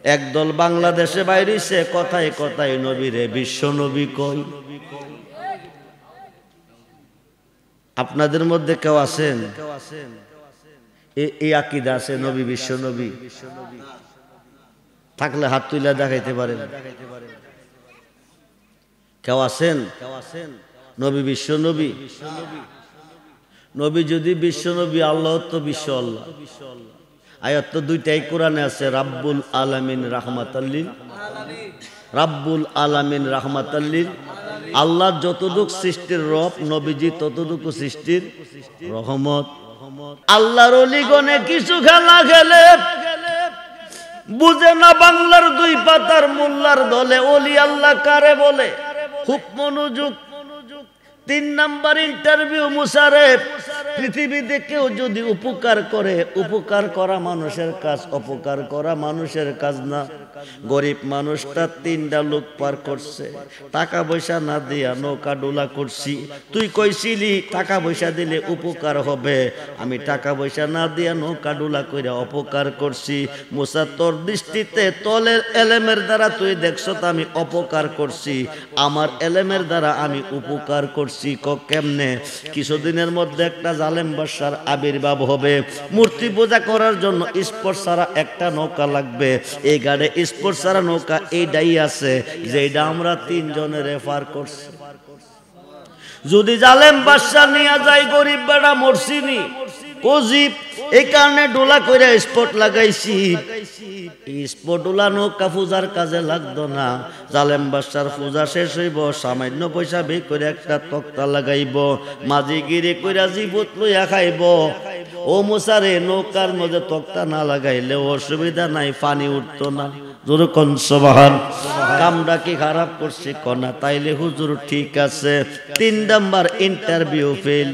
একদল বাংলাদেশে বাইরেছে কথায় কথায় নবীরে বিশ্ব নবী কই। আপনাদের মধ্যে কেউ আছেন এই আকীদা আছে নবী বিশ্ব নবী? থাকলে হাত তুলে দেখাইতে পারেন। কেউ আছেন নবী বিশ্ব নবী? নবী যদি বিশ্ব নবী, আল্লাহ তো বিশ্ব আল্লাহ। আয়াত তো দুইটাই কোরআনে আছে, রাব্বুল আলামিন রাহমাতাল্লিল রাব্বুল আলামিন রাহমাতাল্লিল। আল্লাহ যতটুক সৃষ্টির রব, নবীজি ততটুকু সৃষ্টির রহমত। আল্লাহর ওলিগণে কিছু খেলা খেলে বুঝে না বাংলার দুই পাতার মোল্লার দলে ওলি আল্লাহ কারে বলে। খুব মনোযোগ। 3 নাম্বার ইন্টারভিউ মুসারে, পৃথিবীতে কেউ যদি উপকার করে, উপকার করা মানুষের কাজ, অপকার করা মানুষের কাজ না। গরিব মানুষটা 3টা লোক পার করছে, টাকা পয়সা না দিয়া নৌকা ডোলা করছি। তুই কইছিলি টাকা পয়সা দিলে উপকার হবে, আমি টাকা পয়সা না দিয়া নৌকা ডোলা করে অপকার করছি। মুসা তোর দৃষ্টিতে তলের এলেমের দ্বারা তুই দেখছ তো আমি অপকার করছি, আমার এলেমের দ্বারা আমি উপকার করছি। কেমনে? কিছুদিনের মধ্যে একটা জালেম বাদশার আবির্ভাব হবে। মূর্তি পূজা করার জন্য স্পট ছাড়া একটা নৌকা লাগবে। এই গাড়ে স্পট ছাড়া নৌকা এইটাই আছে, যেটা আমরা 3 জনের রেফার করছি। যদি জালেম বাদশা নিয়ে যায়, গরিব বেড়া মরছিনি কজিব, এই কারণে ডোলা করে স্পট লাগাইছি। স্পটওয়ালা নৌকা পূজার কাজে লাগতো না। জালেম বাদশার পূজা শেষ হইব, সামান্য পয়সা বে করে একটা তক্তা লাগাইব, মাঝিগিরি কইরা জীবত লইয়া খাইব। ও মুসারে, নৌকার মধ্যে তক্তা না লাগাইলে অসুবিধা নাই, পানি উঠতো না। যেরকম সুবহান। কামটা কি খারাপ করছে কনা? তাইলে হুজুর ঠিক আছে। 3 নাম্বার ইন্টারভিউ ফেল।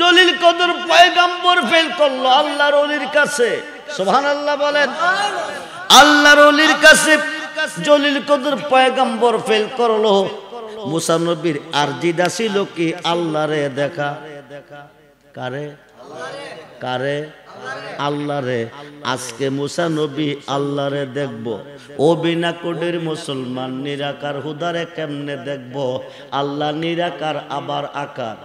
জলিল কদর পয়গম্বর ফেল করলো আল্লাহর ওলির কাছে। সুবহানাল্লাহ বলেন। আল্লাহর ওলির কাছে জলিল কদর পয়গম্বর ফেল করলো। মুসা নবীর আরজিদা ছিল কি? আল্লাহরে দেখা। কারে? কারে? আল্লাহরে। আজকে মুসা নবী আল্লাহরে দেখব। ও বিনা কোডের মুসলমান, নিরাকার হুদারে কেমনে দেখব? আল্লাহ নিরাকার আবার আকার,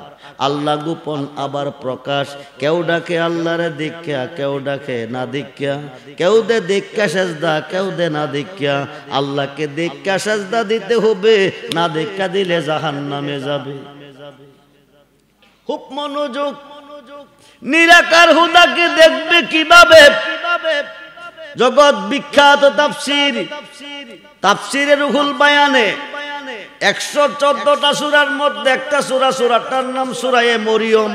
আল্লাহ গোপন আবার প্রকাশ। কেউ ডাকে আল্লাহরে দীক্ষা, কেউ ডাকে না দীক্ষা। কেউ দে দীক্ষা সেজদা, কেউ দে না দীক্ষা। আল্লাহকে দীক্ষা সেজদা দিতে হবে, না দীক্ষা দিলে জাহান্নামে যাবে। খুব মনোযোগ। নিরাকার হুদাকে দেখবে কিভাবে? জগৎ বিখ্যাত তাফসীর, তাফসীরে রুহুল বায়ানে 114টা সূরার মধ্যে একটা সূরা, সূরাটার নাম সূরায়ে মরিয়ম।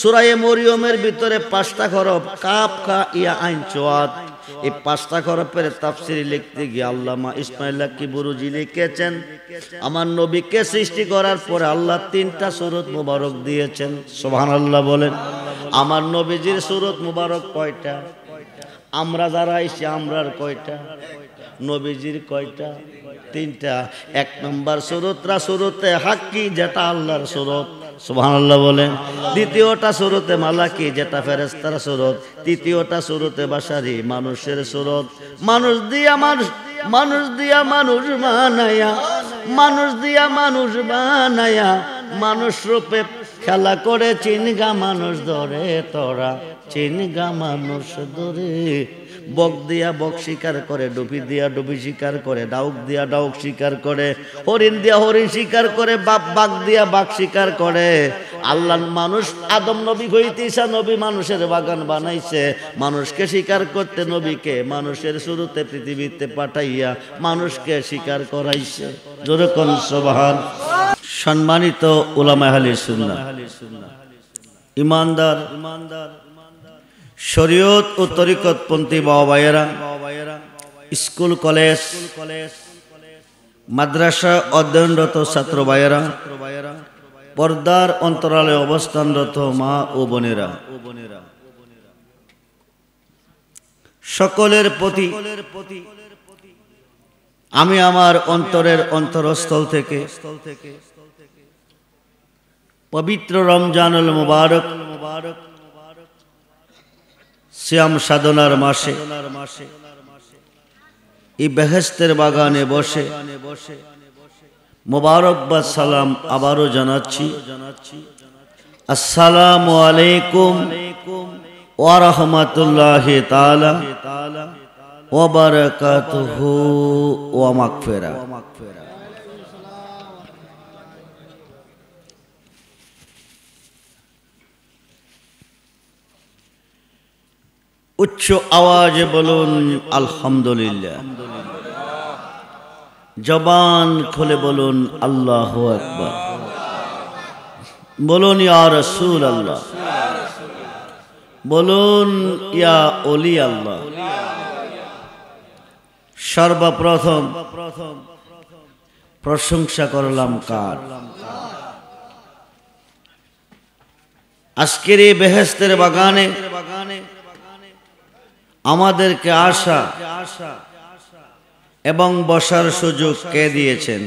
সূরায়ে মরিয়মের ভিতরে 5টা হরফ, কাফ খা ইয়া আইন সোয়াদ। এই 5টা হরফের তাফসীর লিখতে গিয়ে আল্লামা ইসমাইল আক্কি বুরুজি লিখেছেন, আমার নবীকে সৃষ্টি করার পরে আল্লাহ 3টা সূরত মুবারক দিয়েছেন। সুবহানাল্লাহ বলেন। আমার নবীজির সূরত মুবারক কয়টা? আমরা যারা আইছি আমরার কয়টা? নবীজির কয়টা? 3টা। 1 নম্বর সূরতরা সূরতে হাক্কি, যেটা আল্লাহর সূরত। সুবহানাল্লাহ বলেন। দ্বিতীয়টা সূরতে মালাকি, যেটা ফেরেশতার সূরত। তৃতীয়টা সূরতে বাশারি, মানুষের সূরত। মানুষ দিয়া মানুষ, মানুষ দিয়া মানুষ বানায়া, মানুষ দিয়া মানুষ বানায়া, মানুষ রূপে খেলা করে চিনগা মানুষ ধরে তোরা, চিনগা মানুষ ধরে। বক দিয়া বক শিকার করে, ডুবি দিয়া ডুবি শিকার করে, ডাউক দিয়া ডাউক শিকার করে, হরিণ দিয়া হরিণ শিকার করে, বাঘ দিয়া বাঘ শিকার করে। আল্লাহ মানুষ আদম নবী হইতে ঈসা নবী মানুষের বাগান বানাইছে, মানুষকে শিকার করতে নবীকে মানুষের শুরুতে পৃথিবীতে পাঠাইয়া মানুষকে শিকার করাইছে। জোরে কোন সুবহান। সম্মানিত উলামায়ে আহলে সুন্নাহ, ইমানদার শরীয়ত ও তরিকতপন্থী বাবা ভাইয়েরা, স্কুল কলেজ মাদ্রাসা অধ্যয়নরত ছাত্র ভাইয়েরা, পর্দার অন্তরালে অবস্থানরত মা ও বোনেরা, সকলের প্রতি আমি আমার অন্তরের অন্তরস্থল থেকে পবিত্র রমজানুল মুবারক সিয়াম সাধনার মাসে এই বেহেশতের বাগানে বসে মোবারকবাদ সালাম আবারও জানাচ্ছি। আসসালামু আলাইকুম ওয়া রাহমাতুল্লাহি তাআলা ওয়া বারাকাতুহু ওয়া মাগফিরা। উচ্চ আওয়াজে বলুন আলহামদুলিল্লাহ। জবান খুলে বলুন আল্লাহু আকবার। বলুন ইয়া রাসূলুল্লাহ, বলুন ইয়া ওলি আল্লাহ। সর্বপ্রথম প্রশংসা করলাম কার? আজকের এই বেহেশতের বাগানে আমাদেরকে আসা এবং বসার সুযোগ কে দিয়েছেন?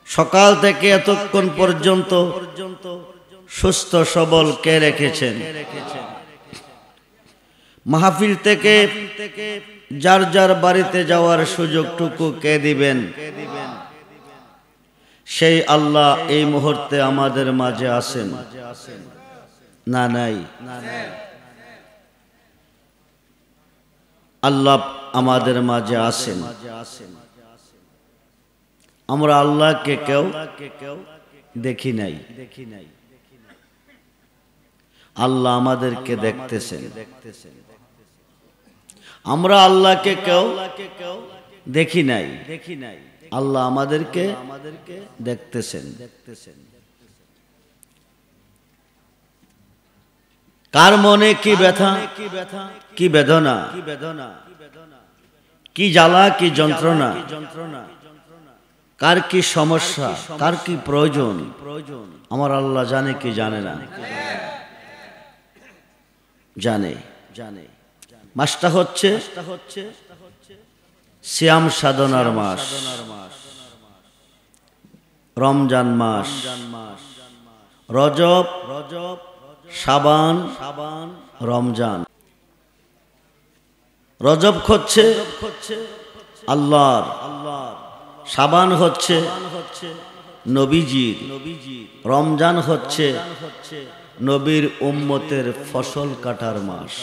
সকাল থেকে এতক্ষণ পর্যন্ত সুস্থ সবল কে রেখেছেন? মাহফিল থেকে যার যার বাড়িতে যাওয়ার সুযোগটুকু কে দিবেন? সেই আল্লাহ এই মুহূর্তে আমাদের মাঝে আছেন না নাই? আল্লাহ আমাদের মাঝে আছেন। আমরা আল্লাহকে কেউ দেখি নাই, আল্লাহ আমাদেরকে দেখতেছেন। আমরা আল্লাহকে কেউ দেখি নাই, আল্লাহ আমাদেরকে দেখতেছেন। কার মনে কি ব্যথা, কি বেদনা, কি জ্বালা, কি যন্ত্রণা, কার কি সমস্যা, কার কি প্রয়োজন, আমার আল্লাহ জানে কি জানে না? জানে। মাসটা হচ্ছে সিয়াম সাধনার মাস, রমজান মাস, রজব, শাবান, রমজান। রজব হচ্ছে আল্লাহর, শাবান হচ্ছে নবীজির, রমজান হচ্ছে নবীর উম্মতের ফসল কাটার মাস।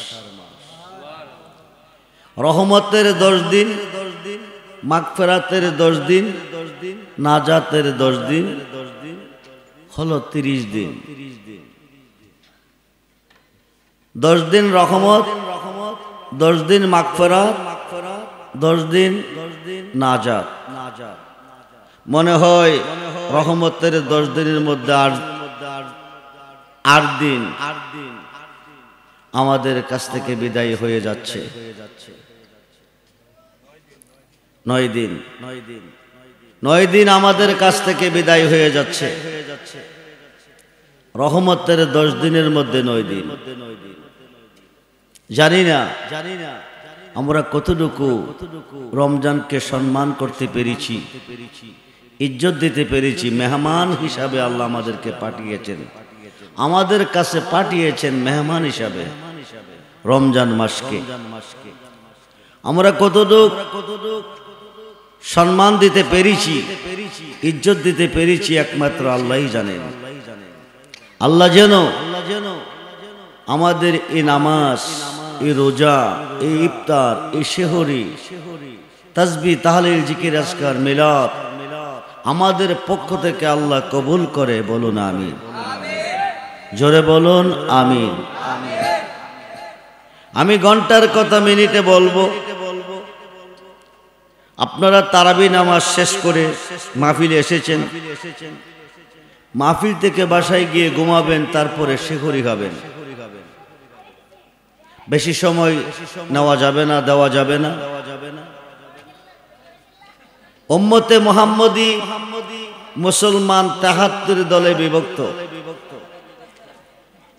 রহমতের 10 দিন, মাগফিরাতের 10 দিন, নাজাতের 10 দিন, হলো 30 দিন। 10 দিন রহমত, 10 দিন মাগফিরাত, 10 দিন নাজাত। মনে হয় রহমতের 10 দিনের মধ্যে 8 দিন আমাদের কাছ থেকে বিদায় হয়ে যাচ্ছে। 9 দিন আমাদের কাছ থেকে বিদায় হয়ে যাচ্ছে। রহমতের 10 দিনের মধ্যে 9 দিন। জানি না আমরা কতটুকু রমজানকে সম্মান করতে পেরেছি, ইজ্জত দিতে পেরেছি। মেহমান হিসাবে আল্লাহ আমাদেরকে পাঠিয়েছেন, আমাদের কাছে পাঠিয়েছেন মেহমান হিসাবে রমজান মাসকে। আমরা কতটুকু সম্মান দিতে পেরেছি, ইজ্জত দিতে পেরেছি, একমাত্র আল্লাহই জানেন। আল্লাহ যেন আমাদের এই নামাজ, এই রোজা, এই ইফতার, এই সেহরি, তাসবিহ, তাহলিল, জিকির, আজকার, মিলাদ আমাদের পক্ষ থেকে আল্লাহ কবুল করে। বলুন আমিন। জোরে বলুন আমিন। আমি ঘন্টার কথা মিনিটে বলবো। আপনারা তারাবি নামাজ শেষ করে মাহফিলে এসেছেন, মাহফিল থেকে বাসায় গিয়ে ঘুমাবেন, তারপরে সেহরি খাবেন। বেশি সময় নেওয়া যাবে না, দেওয়া যাবে না। উম্মতে মুহাম্মদী মুসলমান 73 দলে বিভক্ত।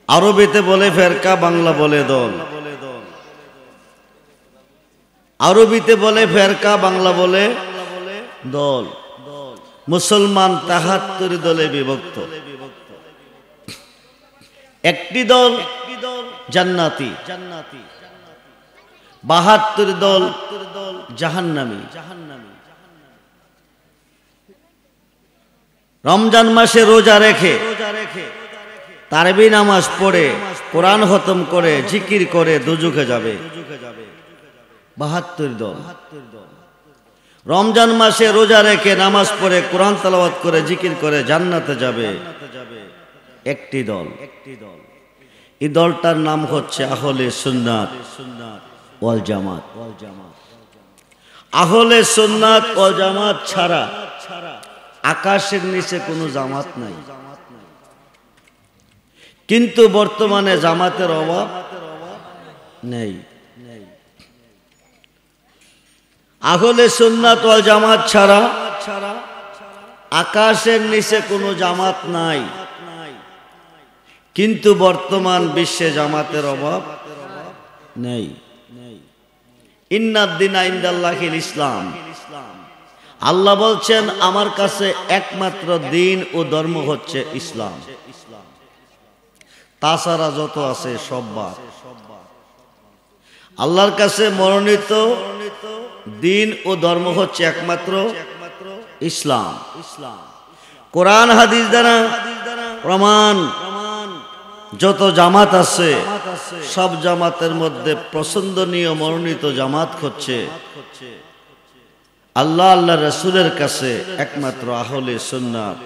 আরবিতে বলে ফেরকা, বাংলা বলে দল। আরবিতে বলে ফেরকা, বাংলা বলে দল। মুসলমান 73 দলে বিভক্ত। একটি দল জান্নাতি, 72 দল জাহান্নামী। রমজান মাসে রোজা রেখে তারাবি নামাজ পড়ে কোরআন খতম করে জিকির করে দোজখে যাবে 72 দল। রমজান মাসে রোজা রেখে নামাজ পড়ে কোরআন তেলাওয়াত করে জিকির করে জান্নাতে যাবে একটি দল। এই দলটার নাম হচ্ছে আহলে সুন্নাত ওয়াল জামাত। আহলে সুন্নাত ওয়াল জামাত ছাড়া আকাশের নিচে কোনো জামাত নাই। কিন্তু বর্তমানে জামাতের অভাব নেই। আহলে সুন্নাত ওয়াল জামাত ছাড়া আকাশের নিচে কোনো জামাত নাই। কিন্তু বর্তমান বিশ্বে জামাতের অভাব নেই। ইন্নাদ-দীনা ইনদাল্লাহিল ইসলাম। আল্লাহ বলছেন আমার কাছে একমাত্র দিন ও ধর্ম হচ্ছে ইসলাম, তাছাড়া যত আছে সব বাদ। আল্লাহর কাছে মনোনীত দিন ও ধর্ম হচ্ছে একমাত্র ইসলাম। কোরআন হাদিস দ্বারা প্রমাণ। যত জামাত আছে সব জামাতের মধ্যে পছন্দনীয় মনোনীত জামাত হচ্ছে আল্লাহ আল্লাহ রাসূলের কাছে একমাত্র আহলে সুন্নাত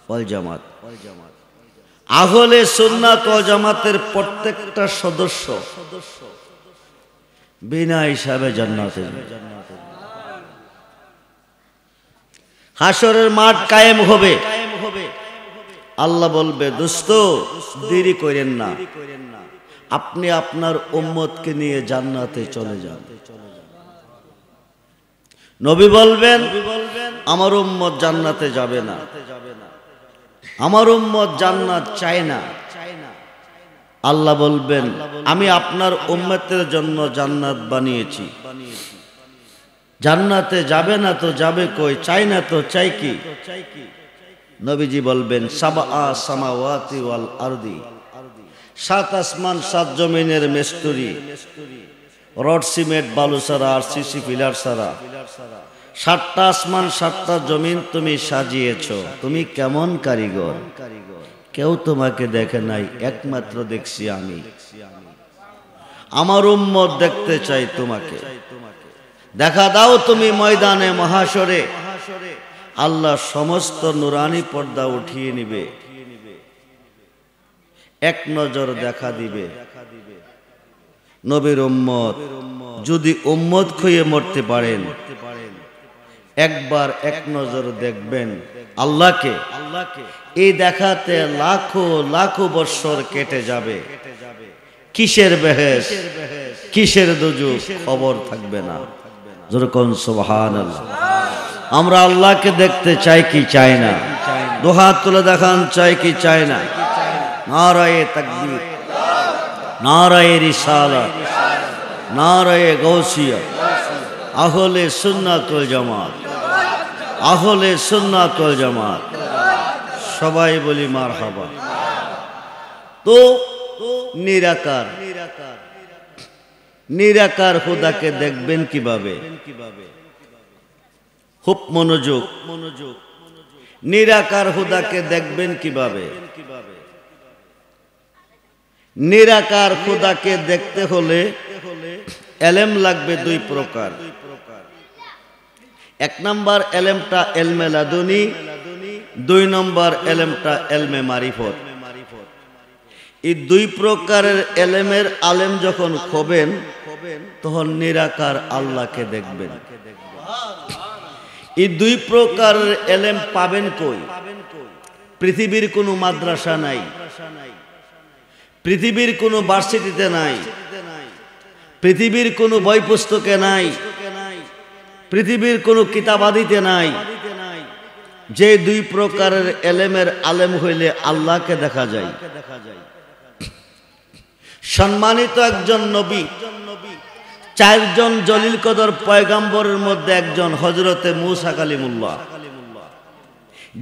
ওয়াল জামাত। আহলে সুন্নাত ওয়াল জামাতের প্রত্যেকটা সদস্য বিনা হিসাবে জান্নাতে। হাসরের মাঠ কায়েম হবে। আল্লাহ বলবে দোস্ত দেরি করেন না, আপনি আপনার উম্মতকে নিয়ে জান্নাতে চলে যান। নবী বলবেন আমার উম্মত জান্নাতে যাবে না, আমার উম্মত জান্নাত চায় না। আল্লাহ বলবেন আমি আপনার উম্মতের জন্য জান্নাত বানিয়েছি, জান্নাতে যাবে না তো যাবে কই, চাই না তো চাই কি? নবীজি বলবেন সাবআ সামাওয়াতি ওয়াল আরদি, 7 আসমান 7 জমিনের মিস্ত্রি, রড সিমেন্ট বালু ছাড়া আর সিসি পিলার ছাড়া 7টা আসমান 7টা জমিন তুমি সাজিয়েছো, তুমি কেমন কারিগর? কেউ তোমাকে দেখে নাই, একমাত্র দেখছি আমি। আমার উম্মত দেখতে চাই তোমাকে, দেখা দাও তুমি ময়দানে মহাশরে। আল্লাহ সমস্ত নুরানি পর্দা উঠিয়ে নিবে, এক নজর দেখা দিবে। নবীর উম্মত যদি উম্মত খুঁয়ে মরতে পারেন, একবার এক নজর দেখবেন আল্লাহকে। এই দেখাতে লাখো লাখো বৎসর কেটে যাবে। কিসের বেহেশ কিসের দুজুক খবর থাকবে না। যেরকম সুবহানাল্লাহ। আমরা আল্লাহকে দেখতে চাই কি চাই না? দুহাত তুলে দেখান, চাই কি চাই না? নারায়ে তাকবীর, নারায়ে রিসালাত, নারায়ে গাউসিয়া। আহলে সুন্নাত ওয়াল জামাত, আহলে সুন্নাত ওয়াল জামাত। সবাই বলি মারহাবা। তো নিরাকার নিরাকার খোদাকে দেখবেন কিভাবে? খুব মনোযোগ। নিরাকার খোদাকে দেখবেন কিভাবে? নিরাকার খোদাকে দেখতে হলে এলেম লাগবে 2 প্রকার। 1 নম্বর এলেমটা এলমে লাদুনি, 2 নম্বর এলেমটা এলমে মারিফত। এই 2 প্রকারের এলেমের আলেম যখন হবেন তখন নিরাকার আল্লাহকে দেখবেন। এই 2 প্রকারের এলেম পাবেন কই? পৃথিবীর কোনো মাদ্রাসা নাই, পৃথিবীর কোনো ভার্সিটিতে নাই, পৃথিবীর কোনো বই পুস্তকে নাই, পৃথিবীর কোনো কিতাবাদিতে নাই। যে 2 প্রকারের এলেমের আলেম হইলে আল্লাহকে দেখা যায়। সম্মানিত একজন নবী, 4 জন জলিল কদর পয়গাম্বরের মধ্যে একজন হযরতে মূসা কালিমুল্লাহ,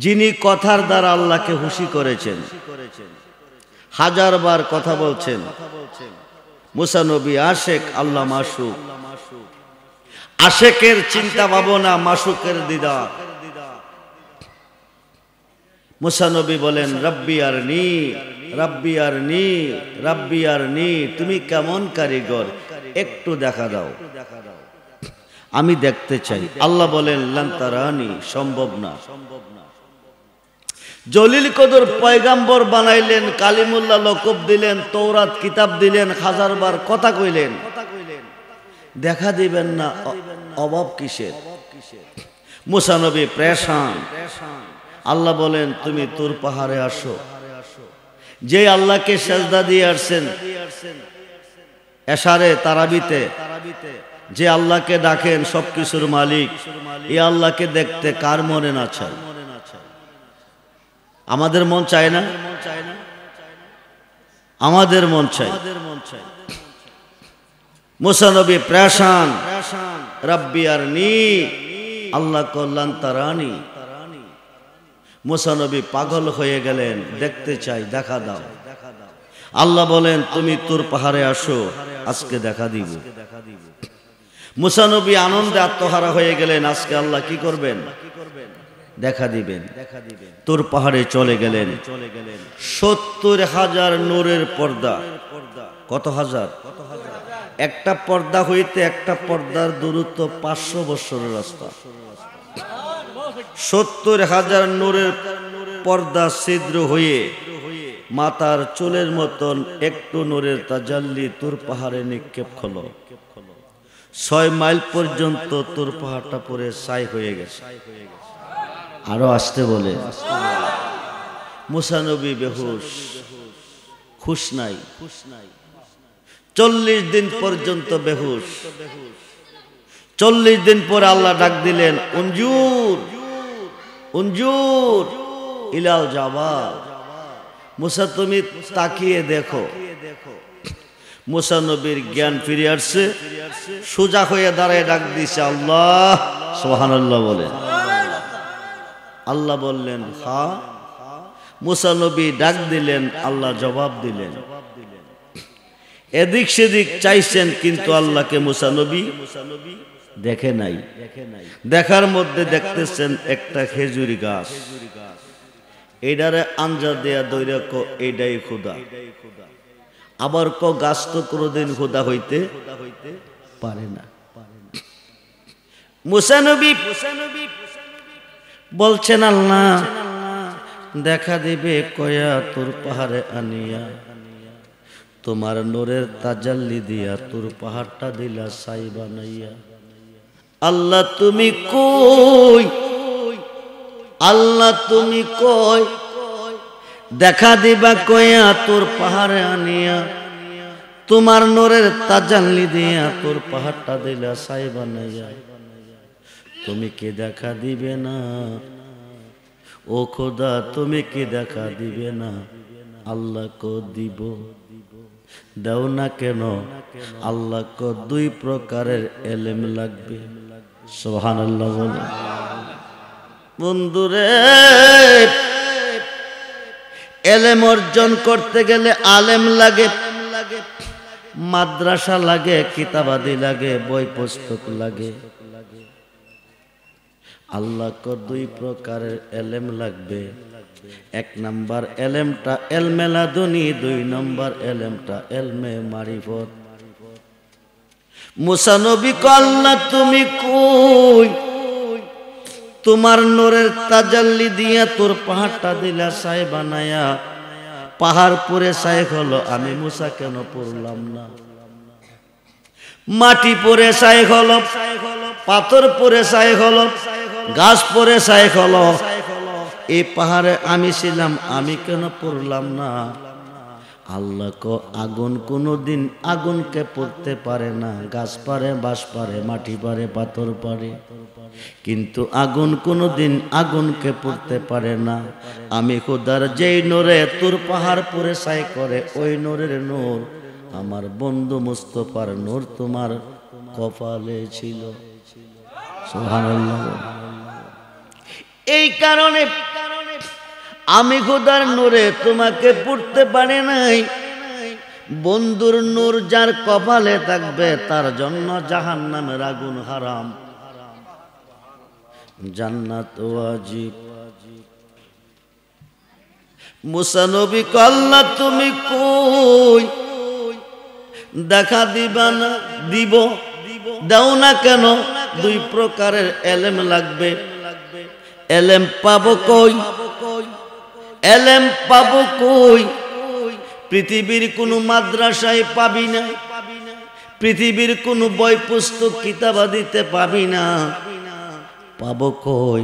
যিনি কথার দ্বারা আল্লাহকে খুশি করেছেন, 1000 বার কথা বলছেন। মূসা নবী আশেক, আল্লাহ মাসুক। আশেকের চিন্তা ভাবনা, মাসুকের দিদার। মুসা নবী বলেন, রব্বি আরনি, রব্বি আরনি, রব্বি আরনি, তুমি কেমন কারিগর, একটু দেখা দাও, আমি দেখতে চাই। আল্লাহ বলেন, লান তারানি, সম্ভব না। জলিল কদর পয়গাম্বর বানাইলেন, কালিমুল্লাহ লকব দিলেন, তৌরাত কিতাব দিলেন, হাজারবার কথা কইলেন, দেখা দিবেন না, অভাব কিসের? মুসা নবী পেরেশান। আল্লাহ বলেন, তুমি তুর পাহাড়ে আসো। যে আল্লাহকে সেজদা দিয়ে আসছেন এশারে তারাবিতে, যে আল্লাহকে ডাকেন সবকিছুর মালিক, এই আল্লাহকে দেখতে কার মনে না চায়? আমাদের মন চায় না? আমাদের মন চায়। মুসা নবী পেরেশান, রব্বি আরনি, আল্লাহ কল্যাণ তারানি। মুসা নবী পাগল হয়ে গেলেন, দেখতে চাই, দেখা দাও। আল্লাহ বলেন, তুমি তুর পাহাড়ে আসো, আজকে দেখা দিব। মুসা নবী আনন্দে আত্মহারা হয়ে গেলেন, আজকে আল্লাহ কি করবেন? দেখা দিবেন। তুর পাহাড়ে চলে গেলেন। 70,000 নূরের পর্দা। কত হাজার? একটা পর্দা হইতে একটা পর্দার দূরত্ব 500 বছরের রাস্তা। 70,000 নূরের পর্দা ছিদ্র হয়ে মাতার চুলের মতন একটু নূরের তাজাল্লি তুর পাহাড়ে নিক্ষেপ হলো। 6 মাইল পর্যন্ত তুর পাহাড়টা পরে ছাই হয়ে গেছে। আরো আসতে বলে, মুসা নবী বেহুশ, খুশ নাই। 40 দিন পর্যন্ত বেহুশ। 40 দিন পরে আল্লাহ ডাক দিলেন, উনজুর উনজুর ইলাল জাবাল, মুসা তুমি তাকিয়ে দেখো। মুসা নবীর জ্ঞান ফিরে আসছে, সোজা হয়ে দাঁড়ায় ডাক দিছে, আল্লাহ, সুবহানাল্লাহ বলে। আল্লাহ বললেন, হ্যাঁ। মুসা নবী ডাক দিলেন, আল্লাহ জবাব দিলেন। এদিক সেদিক চাইছেন, কিন্তু আল্লাহকে মুসা নবী দেখে নাই। দেখার মধ্যে দেখতেছেন একটা খেজুরি গাছ, এইটারে আঞ্জা দেয়া দৈরা ক এইটাই খুদা। আবার ক গাছ তো কোনোদিন খুদা হইতে পারে না। মুসা নবী বলছেন, আল্লাহ দেখা দিবে কয়া তোর পাহাড়ে আনিয়া, তোমার নূরের তাজাল্লি দিয়া তোর পাহাড়টা দিলা ছাই বানাইয়া। আল্লাহ তুমি কই? আল্লাহ তুমি কই? দেখা দিবা কয়া তোর পাহাড়ে আনিয়া, তোমার নূরের তাজাল্লি দিয়া তোর পাহাড়টা দিলা ছাই বানাইয়া। তুমি কি দেখা দিবে না? ও খোদা, তুমি কি দেখা দিবে না? আল্লাহ কো দিব, দাও না কেন? আল্লাহ কো 2 প্রকারের এলেম লাগবে। সুবহানাল্লাহ বলে। বন্ধুরে, এলেম অর্জন করতে গেলে আলেম লাগে, মাদ্রাসা লাগে, কিতাবাদি লাগে, বই পুস্তক লাগে। আল্লাহ কো 2 প্রকারের এলেম লাগবে। 1 নাম্বার এলেমটা এলমে লাদুনি, 2 নাম্বার এলেমটা এলমে মারিফত। মুসা নবী কো, আল্লাহ তুমি কই? তোমার নূরের তাজাল্লি দিয়া তোর পাহাড়টা দিলা ছাই বানায়া। পাহাড় পরে ছাই হলো, আমি মুসা কেন পড়লাম না? মাটি পরে ছাই হলো, পাথর পরে ছাই হলো, গাছ পরে ছাই হলো, এই পাহাড়ে আমি ছিলাম, আমি কেন পড়লাম না? আল্লাহ কো, আগুন কোনোদিন আগুনকে পড়তে পারে না। গাছ পারে, বাঁশ পারে, মাটি পারে, পাথর পারে, কিন্তু আগুন কোনোদিন আগুনকে পড়তে পারে না। আমি খোদার যেই নূরে তোর পাহাড় পরে ছাই করে, ওই নূরের নূর আমার বন্ধু মুস্তাফার নূর তোমার কপালে ছিল। সুবহানাল্লাহ। এই কারণে আমি খোদার নূরে তোমাকে পড়তে পারি নাই। বন্ধুর নূর যার কপালে থাকবে তার জন্য জাহান্নামের আগুন হারাম, জান্নাত ওয়াজিব। মুসা নবী কয় আল্লাহ তুমি কই, দেখা দিবা না? দিব, দাও না কেন? দুই প্রকারের এলেম লাগবে। এলেম পাবো কই? এলেম পাবো কই? পৃথিবীর কোনো মাদ্রাসায় পাবি না, পৃথিবীর কোনো বই পুস্তক কিতাবাদিতে পাবি না। পাবো কই?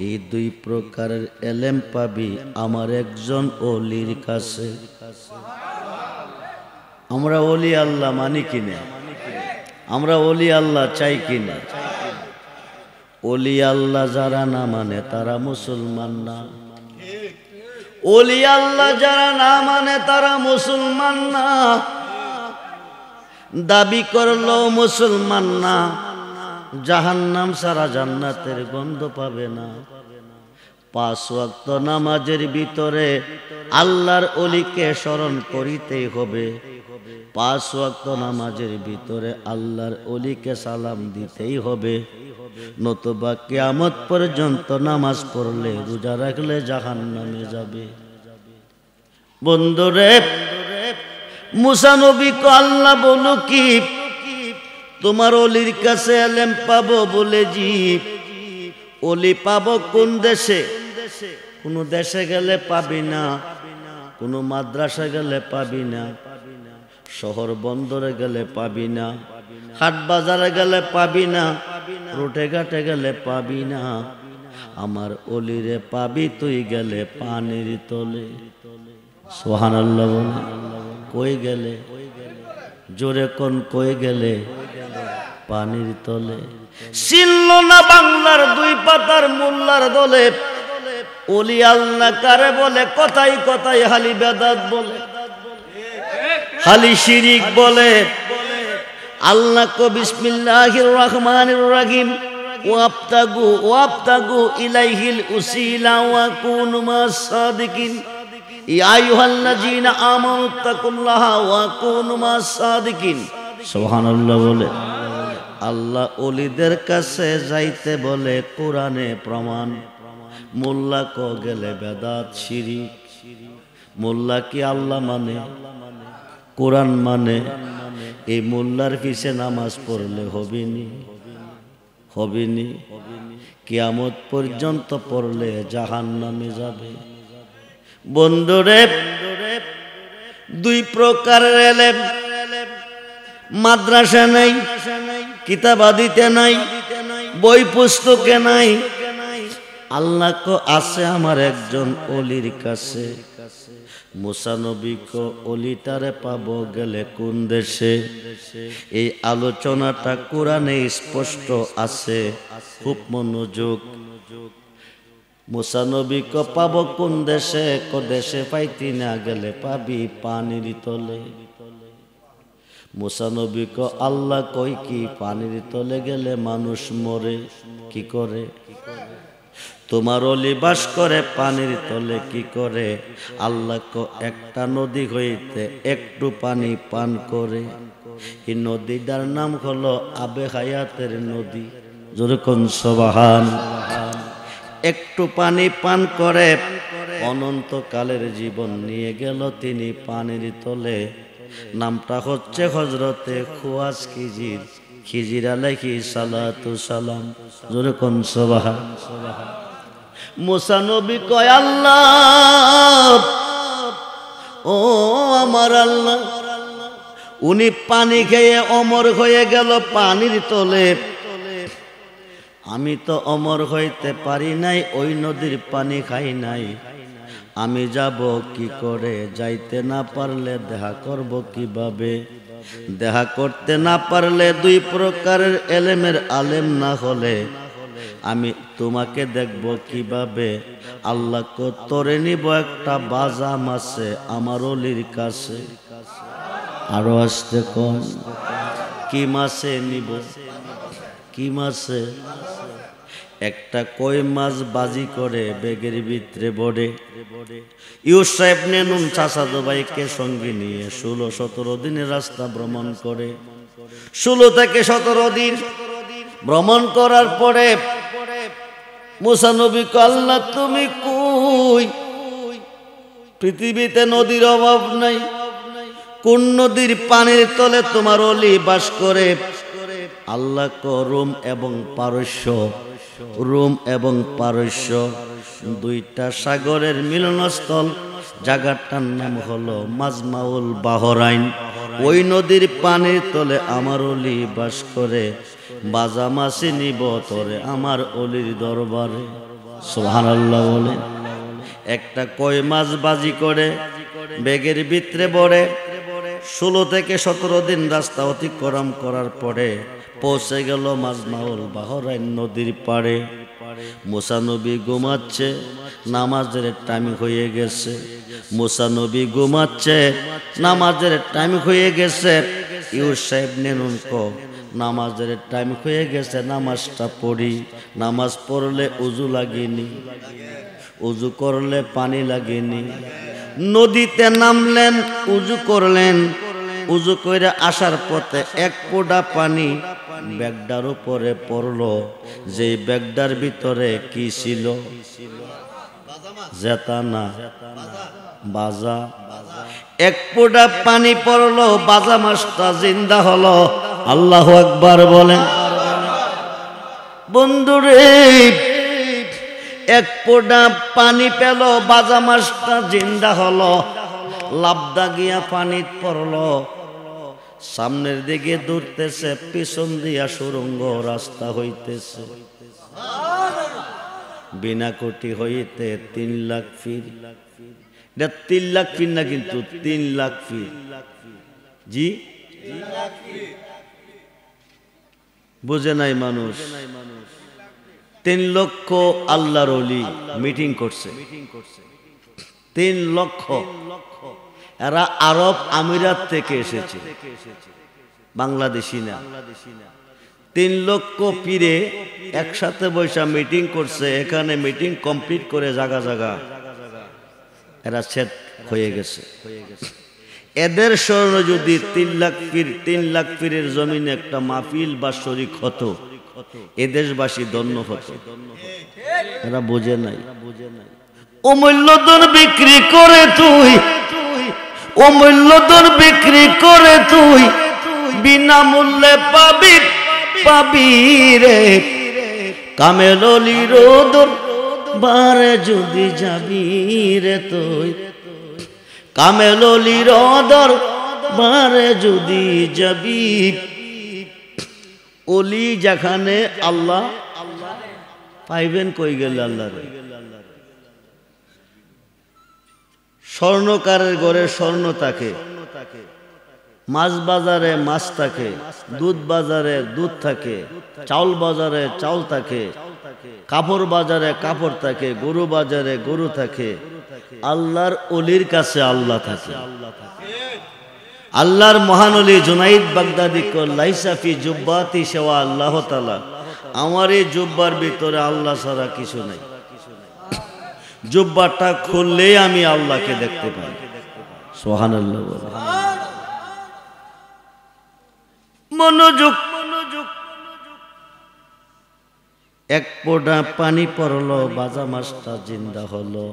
এই দুই প্রকারের এলেম পাবি আমার একজন ওলির কাছে। আমরা ওলি আল্লাহ মানি কিনা? আমরা ওলি আল্লাহ চাই কিনা? ওলি আল্লাহ যারা না মানে তারা মুসলমান না। ওলি আল্লাহ যারা না মানে তারা মুসলমান না। দাবি করলো মুসলমান না, জাহান্নাম সারা জান্নাতের গন্ধ পাবে না। 5 ওয়াক্ত নামাজের ভিতরে আল্লাহর ওলিকে স্মরণ করিতেই হবে। 5 ওয়াক্ত নামাজের ভিতরে আল্লাহর ওলিকে সালাম দিতেই হবে, নতুবা কিয়ামত পর্যন্ত নামাজ পড়লে রোজা রাখলে জাহান্নামে যাবে। বন্ধুরে, মুসা নবী কো আল্লাহ বলো কি তোমার ওলির কাছে এলেম পাবো বলে জীব। ওলি পাবো কোন দেশে? কোন দেশে গেলে পাবি না, কোন মাদ্রাসা গেলে পাবি না, শহর বন্দরে গেলে পাবি না, হাট বাজারে গেলে পাবি না, রোটে ঘাটে গেলে পাবি না। আমার ওলিরে পাবি তুই গেলে পানির তলে। সুবহানাল্লাহ বল। কই গেলে? জোরে কোন কই গেলে? পানির তলে। চিনল না বাংলার 2 পাতার মোল্লার দলে। ওলি আল্লাহ কারে বলে? কথাই কথাই হালি বেদাত বলে, হালি শিরিক বলে। আল্লাহ কো বিসমিল্লাহির রহমানির রহিম ওয়াবতাগু ইলাইহিল উসিলা ওয়া কুনু মাস সাদিকিন। ইয়া আইয়ুহাল্লাযীনা আমানু তাকুল্লাহা ওয়া কুনু মাস সাদিকিন। সুবহানাল্লাহ বলে। আল্লাহ ওলিদের কাছে যাইতে বলে কোরআনে প্রমাণ। মোল্লা কো গেলে বেদাত শিরিক। মোল্লা কি আল্লাহ মানে? কোরআন মানে? এই মোল্লার পিছে নামাজ পড়লে হবেনি, হবেনি। কিয়ামত পর্যন্ত পড়লে জাহান্নামে যাবে। বন্ধুরে, 2 প্রকারের এলেম। মাদ্রাসা নাই, কিতাবাদিতে নাই, বই পুস্তকে নাই। আল্লাহ কো আছে আমার একজন ওলির কাছে। মুসা নবী কো ওলিটারে পাবো গেলে কোন দেশে? এই আলোচনাটা কোরআনে স্পষ্ট আছে, খুব মনোযোগ। মুসা নবী কো পাবো কোন দেশে? কো দেশে পাইতি না গেলে পাবি পানির তলে। মুসা নবী কো আল্লাহ কই কি পানির তলে গেলে মানুষ মরে কি করে? তোমার ওলি বাস করে পানির তলে কি করে? আল্লাহ কো একটা নদী হইতে একটু পানি পান করে। এই নদীটার নাম হলো আবে হায়াতের নদী। জোরে কোন সুবহান। একটু পানি পান করে অনন্তকালের জীবন নিয়ে গেল তিনি পানির তলে। নামটা হচ্ছে হযরতে খুয়াস খিজির, খিজির আলাইহিস সালাতু সালাম। জোরে কোন সুবহান। মুসা নবী কয় আল্লাহ, ও আমার আল্লাহ, উনি পানি খেয়ে অমর হয়ে গেল পানির তলে। আমি তো অমর হইতে পারি নাই, ওই নদীর পানি খাই নাই। আমি যাব কি করে? যাইতে না পারলে দেখা করব কিভাবে? দেখা করতে না পারলে 2 প্রকারের এলেমের আলেম না হলে আমি তোমাকে দেখব কিভাবে? আল্লাহ কো তোরে নিব একটা বাজাম আছে আমার ওলির কাছে। আরো আসতে কোন কি মাছে নিব? কি মাছে? একটা কই মাছ বাজি করে ব্যাগের ভিতরে বড়ে ইউসুফ ইবনে নুন চাচাতো ভাইকে সঙ্গে নিয়ে 16-17 দিনের রাস্তা ভ্রমণ করে। 16 থেকে 17 দিন ভ্রমণ করার পরে মুসা নবী কয়, আল্লাহ তুমি কই? পৃথিবীতে নদীর অভাব নাই, কোন নদীর পানির তলে তোমার ওলি বাস করে? আল্লাহ কো রোম এবং পারস্য, রোম এবং পারস্য দুইটা সাগরের মিলনস্থল, জায়গাটার নাম হলো মাজমাউল বাহরাইন। ওই নদীর পানির তলে আমার ওলি বাস করে, বাজা মাসি নিব তরে আমার ওলির দরবারে। সুবহানাল্লাহ বলে। একটা কই মাছ বাজি করে ব্যাগের ভিতরে বড়ে 16 থেকে 17 দিন রাস্তা অতিক্রম করার পরে পৌঁছে গেল মাজমাউল বাহরাইন নদীর পাড়ে। মুসা নবী ঘুমাচ্ছে, নামাজের টাইম হয়ে গেছে। মুসা নবী ঘুমাচ্ছে, নামাজের টাইম হয়ে গেছে। ইউসুফ ইবনে নুন কো নামাজের টাইম হয়ে গেছে, নামাজটা পড়ি। নামাজ পড়লে উজু লাগেনি, উজু করলে পানি লাগেনি। নদীতে নামলেন, উজু করলেন। উজু করে আসার পথে এক ফোঁটা পানি ব্যাগটার উপরে পড়লো। যে ব্যাগটার ভিতরে কি ছিল? জেতা না, বাজা। এক ফোঁটা পানি পড়লো, বাজা মাছটা জিন্দা হলো। আল্লাহু আকবার বলেন। বন্ধুরে, এক ফোঁটা পানি পেল, বাজা মাছটা জিন্দা হলো। লাবদা গিয়া পানি পড়লো, সামনের দিকে দৌড়তেছে, পিছন দিয়া সুরঙ্গ রাস্তা হইতেছে। বিনা কোটি হইতে 3 লাখ ফির। এটা 3 লাখ ফির না, কিন্তু 3 লাখ ফির। জি বুঝে নাই মানুষ। 3 লক্ষ আল্লাহর ওলি মিটিং করছে। 3 লক্ষ। এরা আরব আমিরাত থেকে এসেছে, বাংলাদেশি না। 3 লক্ষ পীরে একসাথে বৈশা মিটিং করছে। এখানে মিটিং কমপ্লিট করে জায়গা জায়গা এরা সেট হয়ে গেছে। এদের স্মরণ যদি 3 লাখ পীর, 3 লাখ পীরের জমিনে একটা মাহফিল বা শরীক হতো, এ দেশবাসী ধন্য হতো। এরা বোঝে নাই। অমূল্য ধন বিক্রি করে তুই, অমূল্য ধন বিক্রি করে তুই বিনামূল্যে পাবি, পাবি রে। কামেল অলির দরবারে যদি যাবি রে তুই, কামেল অলির দরবারে যদি যাবি। অলি যেখানে আল্লাহ পাইবেন কই গেলে আল্লাহ রে। স্বর্ণকারের ঘরে স্বর্ণ থাকে, মাছ বাজারে মাছ থাকে, দুধ বাজারে দুধ থাকে, চাউল বাজারে চাউল থাকে, কাপড় বাজারে কাপড় থাকে, গরু বাজারে গরু থাকে। আল্লাহর অলির কাছে আল্লাহ থাকে। আল্লাহর মহান অলি জুনাইদ বাগদাদি কো লাইসা ফি জুব্বাতি সেওয়া আল্লাহ তাআলা। আমার এই জুব্বার ভিতরে আল্লাহ ছাড়া কিছু নাই। জুব্বাটা খুললেই আমি আল্লাহকে দেখতে পাই। সুবহানাল্লাহ। মনোযোগ। এক ফোঁটা পানি পড়লো, বাজা মাছটা জিন্দা হলো।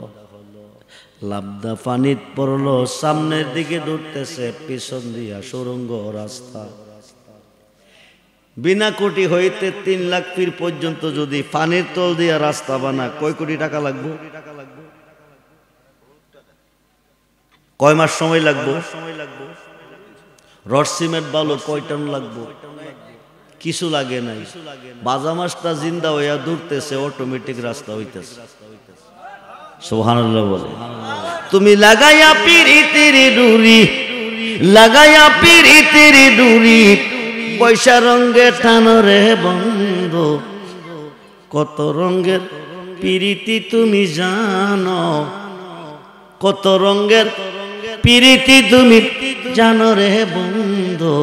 লাবদা পানি পড়লো, সামনের দিকে দৌড়তেছে, পিছন দিয়া সুরঙ্গ রাস্তা। বিনা কোটি হইতে 3 লাখ ফির পর্যন্ত যদি পানির তল দিয়া রাস্তা বানা, কয় কোটি টাকা লাগবে? কয় মাস সময় লাগবে? রড সিমেন্ট বালু কয় টন লাগবে? কিছু লাগে নাই। বাজা মাছটা জিন্দা হইয়া দৌড়তেছে, অটোমেটিক রাস্তা হইতেছে। সুবহানাল্লাহ বলে। তুমি লাগাইয়া পিরিতির ডুরি, লাগাইয়া পিরিতির ডুরি, পয়সা রঙে টানরে বন্ধু। কত রঙের পিরিতি তুমি জানো, কত রঙের পিরিতি তুমি জানো রে বন্ধু।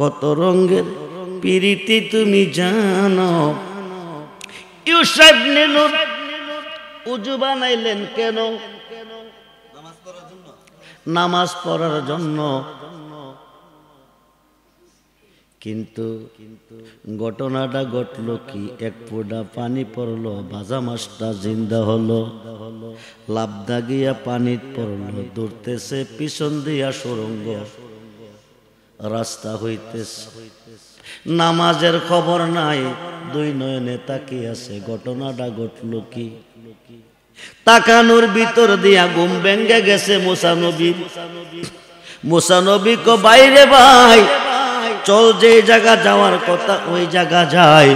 কত রঙের পিরিতি তুমি জানো। ইউসুফ ইবনে নূন উযু বানাইলেন কেন? নামাজ পড়ার জন্য। কিন্তু ঘটনাটা ঘটলো কি, এক ফোঁটা পানি পড়লো, ভাজা মাছটা জিন্দা হলো, লাবদা গিয়া পানি পড়লো, দৌড়তেছে পিছন দিয়া সুরঙ্গ রাস্তা হইতেছে, নামাজের খবর নাই, দুই নয়নে তাকিয়ে আছে। ঘটনাটা ঘটলো কি, তাকানোর ভিতর দিয়া ঘুম ভেঙ্গে গেছে মুসা নবী। মুসা নবী কো বাইরে ভাই চল, যে জায়গা যাওয়ার কথা ওই জায়গা যায়।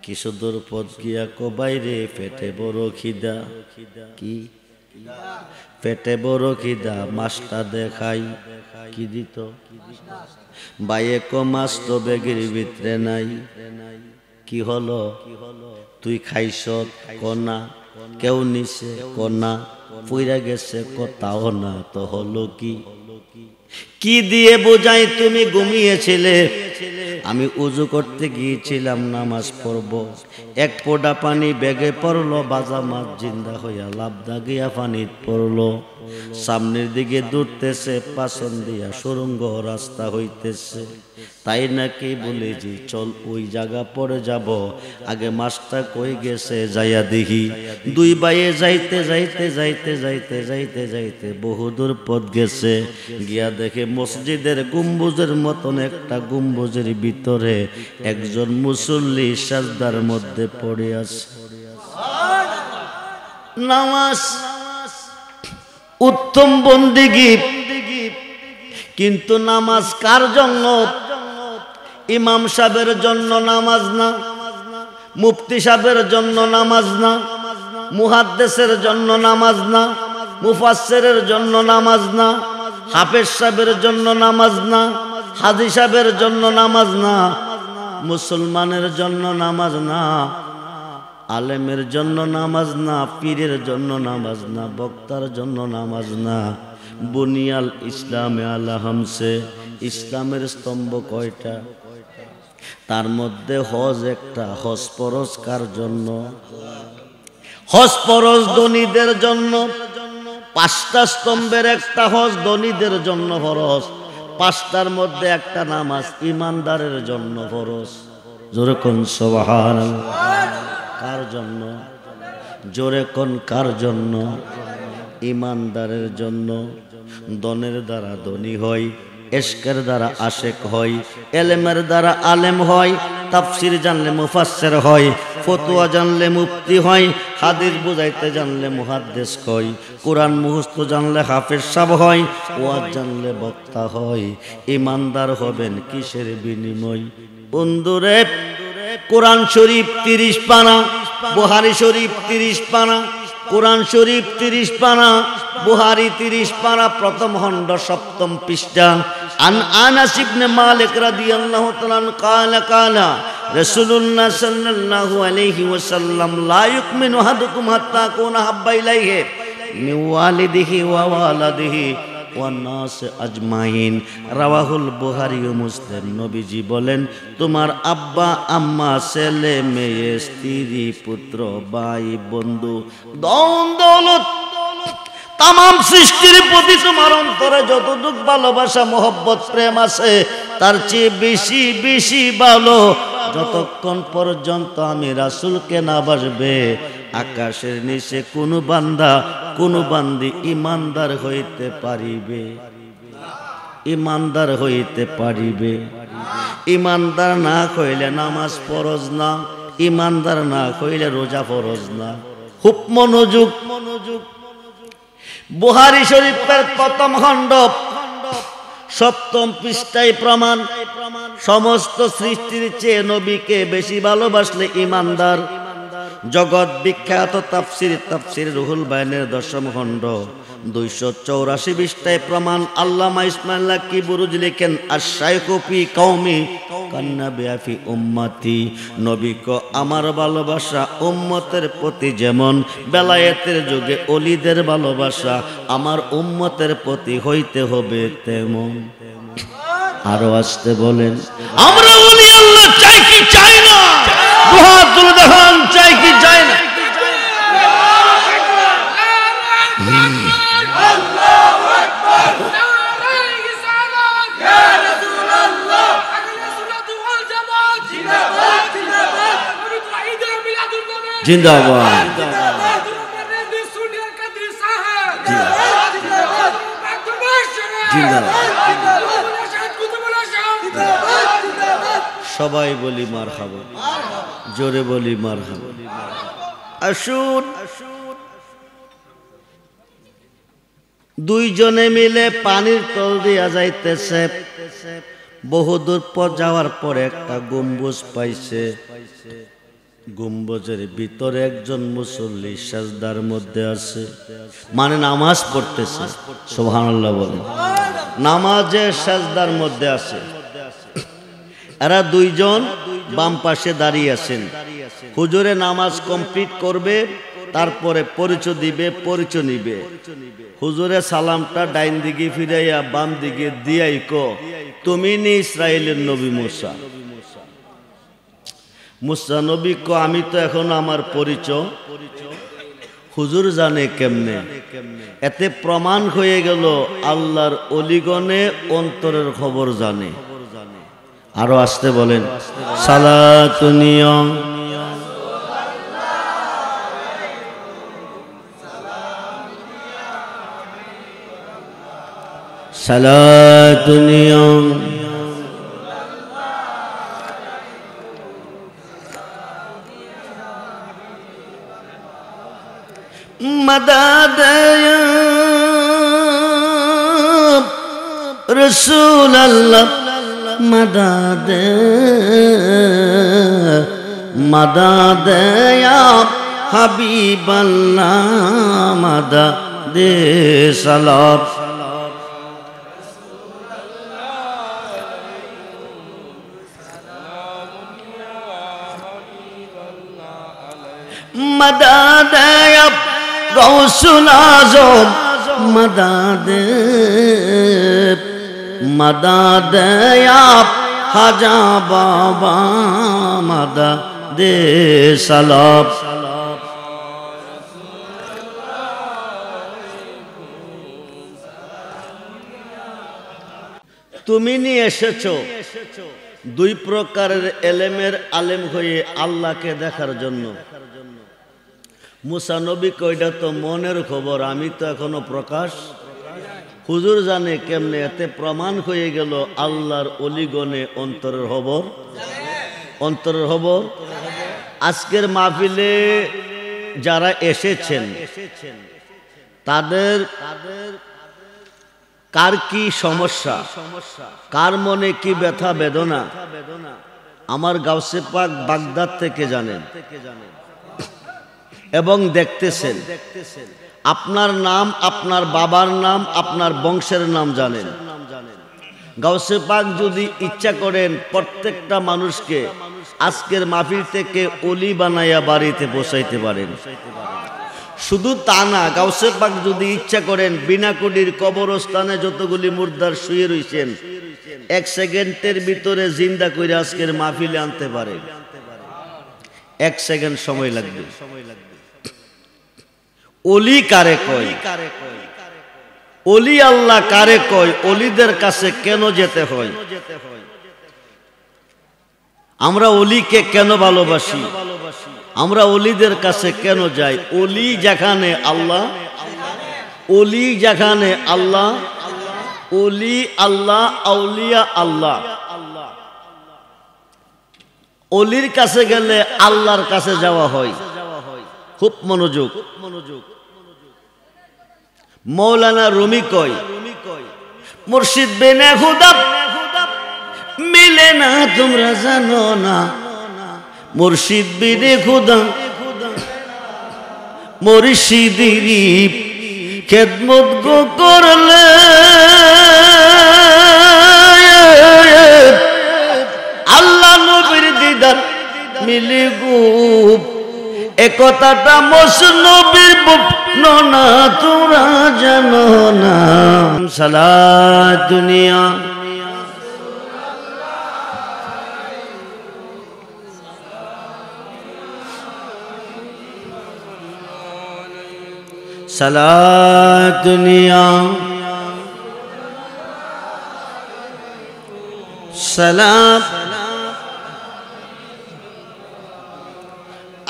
কিছু দূর পথ গিয়া কো বাইরে পেটে বড় খিদা। কি পেটে বড় খিদা, মাছটা দেখাই। কি দিত বাইয়ে কো মাছ তো বেগের ভিতরে নাই। কি হলো তুই খাইছ? কনা কেউ নিছে? কনা পুইরা গেছে? কোথাও না। তো হলো কি? কি দিয়ে বোঝাই তুমি ঘুমিয়েছিলে? আমি উজু করতে গিয়েছিলাম নামাজ পড়ব, এক ফোঁটা পানি বেগে পড়লো, বাজা মাছ জিন্দা হইয়া লাবদা গিয়া পানি পড়লো, সামনের দিকে দৌড়তেছে, পাছন দিয়া সুরঙ্গ রাস্তা হইতেছে। তাই নাকি বলেছি চল ওই জায়গা পরে যাব, আগে মাছটা কই গেছে যাইয়া দেখি। দুই ভাইয়ে যাইতে যাইতে যাইতে যাইতে যাইতে যাইতে বহুদূর পথ গেছে, গিয়া দেখে মসজিদের গম্বুজের মতন একটা গম্বুজের ভিতরে একজন মুসল্লি সাজদার মধ্যে পড়ে আছে। নামাজ উত্তম বন্দেগী, কিন্তু নামাজ কার জন্য? ইমাম সাহেবের জন্য নামাজ না, মুফতি সাহেবের জন্য নামাজ না, মুহাদ্দিসের জন্য নামাজ না, মুফাসসিরের জন্য নামাজ না, হাফেজ সাহেবের জন্য নামাজ না, হাজী সাহেবের জন্য নামাজ না, মুসলমানের জন্য নামাজ না, আলেমের জন্য নামাজ না, পীরের জন্য নামাজ না, বক্তার জন্য নামাজ না। বুনিয়াল ইসলামে আলা হামসে, ইসলামের স্তম্ভ কয়টা? তার মধ্যে হজ একটা। হজ ফরজ কার জন্য? হজ ফরজ ধনীদের জন্য। পাঁচটা স্তম্ভের একটা হজ ধনীদের জন্য ফরজ, পাঁচটার মধ্যে একটা নামাজ ইমানদারের জন্য ফরজ। জোরে কোন সুবহানাল্লাহ। কার জন্য? জোরে কোন কার জন্য? ইমানদারের জন্য। দনের দ্বারা ধনী হয়, ইশকের দ্বারা আশেক হয়, ইলমের দ্বারা আলেম হয়, তাফসীর জানলে মুফাসসির হয়, ফতোয়া জানলে মুফতি হয়, হাদিস বুঝাইতে জানলে মুহাদ্দিস হয়, কোরআন মুখস্থ জানলে হাফেজ সাহেব হয়, ওয়াজ জানলে বক্তা হয়। ইমানদার হবেন কিসের বিনিময়? বন্ধুরে, কোরআন শরীফ 30 পানা, বুখারী শরীফ 30 পানা, কোরআন শরীফ 30 পানা, বুখারী 30 পানা, প্রথম খণ্ড 7ম পৃষ্ঠা। আন আনাস ইবনে মালিক রাদিয়াল্লাহু তাআলা কালা কালা রাসূলুল্লাহ সাল্লাল্লাহু আলাইহি ওয়াসাল্লাম লা ইউমিনু আহাদুকুম হাত্তা কুনা হাব্বা ইলাইহি মিন ওয়ালিদিহি ওয়া ওয়ালাদিহি ওয়ান নাস আজমাইন। রাওয়াহুল বুখারী ও মুসলিম। নবীজি বলেন, তোমার আব্বা আম্মা, ছেলে মেয়ে, স্ত্রী পুত্র ভাই বন্ধু, ধন দৌলত, তামাম সৃষ্টির প্রতি তোমার অন্তরে যতটুকু ভালোবাসা মহব্বত প্রেম আছে, তার চেয়ে বেশি বেশি ভালো যতক্ষণ পর্যন্ত আমি রাসূলকে না বাসবে, আকাশের নিচে কোন বান্দা কোন বান্দি ইমানদার হইতে পারিবে? ইমানদার হইতে পারিবে? ইমানদার না হইলে নামাজ ফরজ না, ইমানদার না হইলে রোজা ফরজ না। খুব মনোযোগ। বুখারী শরীফের প্রথম খণ্ড 7ম পৃষ্ঠায় প্রমাণ, সমস্ত সৃষ্টির চেয়ে নবীকে বেশি ভালোবাসলে ইমানদার। জগৎ বিখ্যাত তাফসীর রুহুল বায়ানের 10ম খণ্ড 284 পৃষ্ঠায় প্রমাণ। আল্লামা ইসমাইল কি বুরুজ লিখেন, আশ-শাইখু ফি কওমি কান্নাবি ফি উম্মতি। নবী কো আমার ভালোবাসা উম্মতের প্রতি যেমন বেলায়েতের যুগে ওলিদের ভালোবাসা আমার উম্মতের প্রতি হইতে হবে তেমন। আরো আসতে বলেন, আমরা ওলি আল্লাহ চাই কি চাই না? দুহাত তুলে দেখান চাই কি চাই না? জিন্দাবাদ। সবাই বলি মারহাবা, জোরে বলি মারহাবা। আসুন দুইজনে মিলে পানির তল দিয়া যাইতেছে। বহুদূর পর যাওয়ার পরে একটা গম্বুজ পাইছে। গম্বুজের ভিতরে একজন মুসল্লি সাজদার মধ্যে আছে, মানে নামাজ পড়তেছে। সুবহানাল্লাহ বলেন। নামাজে সাজদার মধ্যে আছে। এরা দুইজন বাম পাশে দাঁড়িয়ে আছেন। হুজুরে নামাজ কমপ্লিট করবে, তারপরে পরিচয় দিবে, পরিচয় নিবে। হুজুরে সালামটা ডাইন দিকে ফিরাইয়া বাম দিকে দিয়াই কো, তুমি নি ইসরায়েলের নবী মুসা? মুসা নবী কো, আমি তো এখন আমার পরিচয় হুজুর জানে কেমনে? এতে প্রমাণ হয়ে গেল আল্লাহর অলিগণে অন্তরের খবর জানে। আরো আসতে বলেন, সালাতুনিয়া সালাতুনিয়া মদদ রাসূলুল্লাহ মদদ মদদ ইয়া হাবিবাল্লাহ মদদ সালাত मदद गौसुल आज़म मदद मदद खाजा बाबा मदद सलाम। তুমি নিয়ে এসেছো দুই প্রকারের এলেমের আলেম হয়ে আল্লাহকে দেখার জন্য। মুসা নবী কইটা তো মনের খবর, আমি তো এখনো প্রকাশ। হুজুর জানে কেমনে? এতে প্রমাণ হয়ে গেল আল্লাহর অলিগণে অন্তরের খবর, অন্তরের খবর। আজকের মাহফিলে যারা এসেছেন তাদের কার কি সমস্যা, কার মনে কি ব্যথা বেদনা, আমার গাউসে পাক বাগদাদ থেকে জানেন এবং দেখতেছেন। আপনার নাম, আপনার বাবার নাম, আপনার বংশের নাম জানেন। গাউসে পাক যদি ইচ্ছা করেন প্রত্যেকটা মানুষকে আজকের মাহফিল থেকে অলি বানাইয়া বাড়িতে বসাইতে পারেন। শুধু তা না, গাউসে পাক যদি ইচ্ছা করেন বিনা কোটির কবরস্থানে যতগুলি মুর্দার শুয়ে রয়েছেন এক সেকেন্ডের ভিতরে জিন্দা করে আজকের মাহফিলে আনতে পারে। এক সেকেন্ড সময় লাগবে। অলি কারে কয়? অলি আল্লাহ কারে কয়? অলিদের কাছে কেন যেতে হয়? আমরা অলিকে কেন ভালোবাসি? আমরা অলিদের কাছে কেন যাই? অলি যেখানে আল্লাহ, অলি যেখানে আল্লাহ, অলি আল্লাহ, আউলিয়া আল্লাহ। অলির কাছে গেলে আল্লাহর কাছে যাওয়া হয়। খুব মনোযোগ। মৌলানা রুমি কয়, মুর্শিদ বিনে খুদা মিলে না তোমরা জানো না, মুর্শিদ বিনে খুদা মুর্শিদেরই খেদমত গো করলে আল্লাহ নবীর দিদার মিলে গো। একথাটা মসনবীর না তোমরা জানো না। সালাত দুনিয়া সালাত দুনিয়া সালাম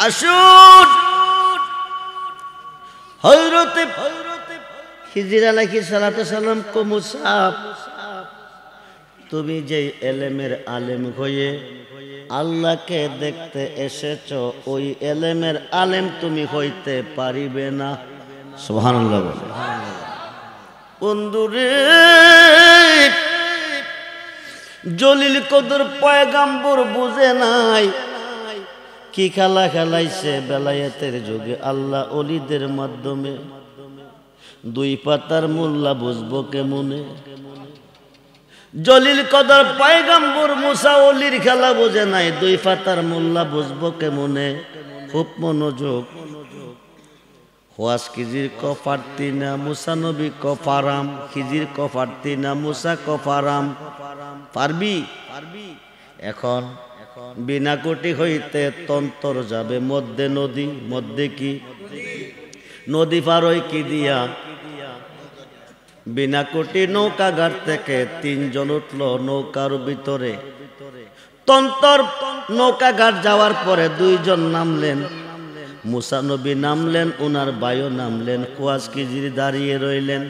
আসুন হযরতে খিজির আলাইহিস সালাতু সালাম কো মুসাব, তুমি যে এলেমের আলেম হয়ে আল্লাহকে দেখতে এসেছ, ওই এলেমের আলেম তুমি হইতে পারিবে না। সুবহানাল্লাহ। বন্ধুরে, জলিল কদর পয়গাম্বর বুঝে নাই কি খেলা খেলাইছে বেলায়েতের যুগে আল্লাহ ওলিদের মাধ্যমে। দুই পাতার মোল্লা বুঝবো কেমনে? জলিল কদর পয়গাম্বর মুসা ওলির খেলা বোঝে নাই, দুই পাতার মোল্লা বুঝবো কেমনে? খুব মনোযোগ। ওয়াজ খিজির ক পারতি না, মুসা নবী ক পারাম। খিজির ক পারতি না, মুসা ক পারাম। পারবি? এখন বিনা কোটি হইতে তন্তর যাবে মধ্যে নদী। মধ্যে কি নদী পার হয় কি দিয়া? বিনা কোটি নৌকা ঘাট থেকে তিনজন উঠল নৌকার ভিতরে। তন্তর নৌকা ঘাট যাওয়ার পরে দুইজন নামলেন। মুসা নবী নামলেন, উনার ভাইও নামলেন। ওয়াজ খিজির দাঁড়িয়ে রইলেন।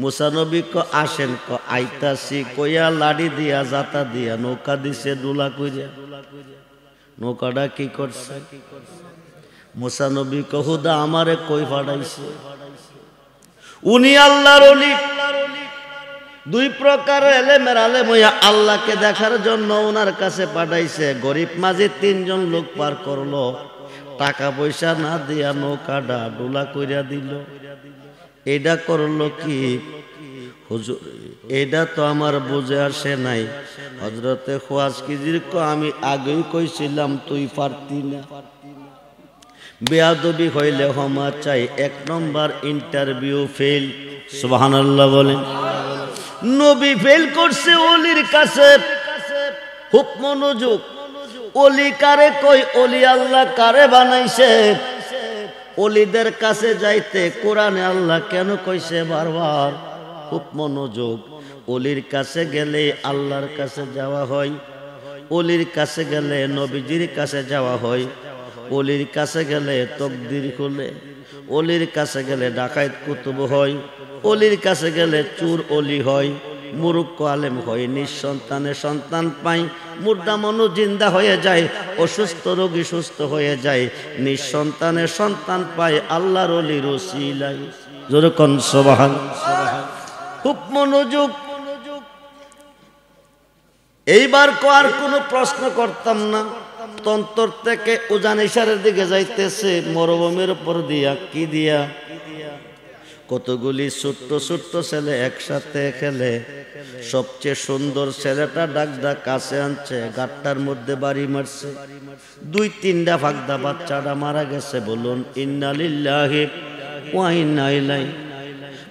মুসা নবী ক আসেন, ক আইতাছি কইয়া লাড়ি দিয়া জাতা দিয়া নৌকা দিছে ডুলা কইরা। নৌকাটা কি করছে? মুসা নবী ক হুদা আমারে কই ফাড়াইছে? উনি আল্লাহর ওলি। দুই প্রকার এলেমের আলেম হইয়া আল্লাহকে দেখার জন্য ওনার কাছে পাঠাইছে। গরিব মাঝে তিনজন লোক পার করলো, টাকা পয়সা না দিয়া নৌকাটা ডুলা কইরা দিল। এটা করলো কি হুজুর? এটা তো আমার বুঝে আসে নাই। হযরতে ওয়াজ খিজির ক আমি আগেই কইছিলাম তুই পারতি না। বেয়াদবি হইলে ক্ষমা চাই, এক নম্বর ইন্টারভিউ ফেল। সুবহানাল্লাহ বলেন। নবী ফেল করছে ওলির কাছে। খুব মনোযোগ। ওলি কারে কই? ওলি আল্লাহ কারে বানাইছে? ওলিদের কাছে যাইতে কোরআনে আল্লাহ কেন কইছে বারবার? খুব মনোযোগ। ওলির কাছে গেলে আল্লাহর কাছে যাওয়া হয়, ওলির কাছে গেলে নবীজির কাছে যাওয়া হয়, ওলির কাছে গেলে তকদির খুলে, ওলির কাছে গেলে ডাকাত কুতুব হয়, ওলির কাছে গেলে চুর ওলি হয়, মুরুক্ষ আলেম হয়, নিঃসন্তানে সন্তান পাই, মুর্দা মনু জিন্দা হয়ে যায়, অসুস্থ রোগী সুস্থ হয়ে যায়, নিঃসন্তানে সন্তান পায় আল্লাহর ওলির ওসিলায়। জোরে কোন সুবহানাল্লাহ। খুব মনোযোগ। এইবার আর কোনো প্রশ্ন করতাম না। তন্তর থেকে উজান ইশারের দিকে যাইতেছে, মরুভূমির উপর দিয়া কি দিয়া কতগুলি ছোট্ট ছোট্ট ছেলে একসাথে খেলে। সবচেয়ে সুন্দর ছেলেটা ডাকদা কাছে আনছে, গাট্টার মধ্যে বাড়ি মারছে। দুই তিনটা ফাগদা বাচ্চাটা মারা গেছে। বলুন ইন্না লিল্লাহি ওয়া ইন্না ইলাইহি।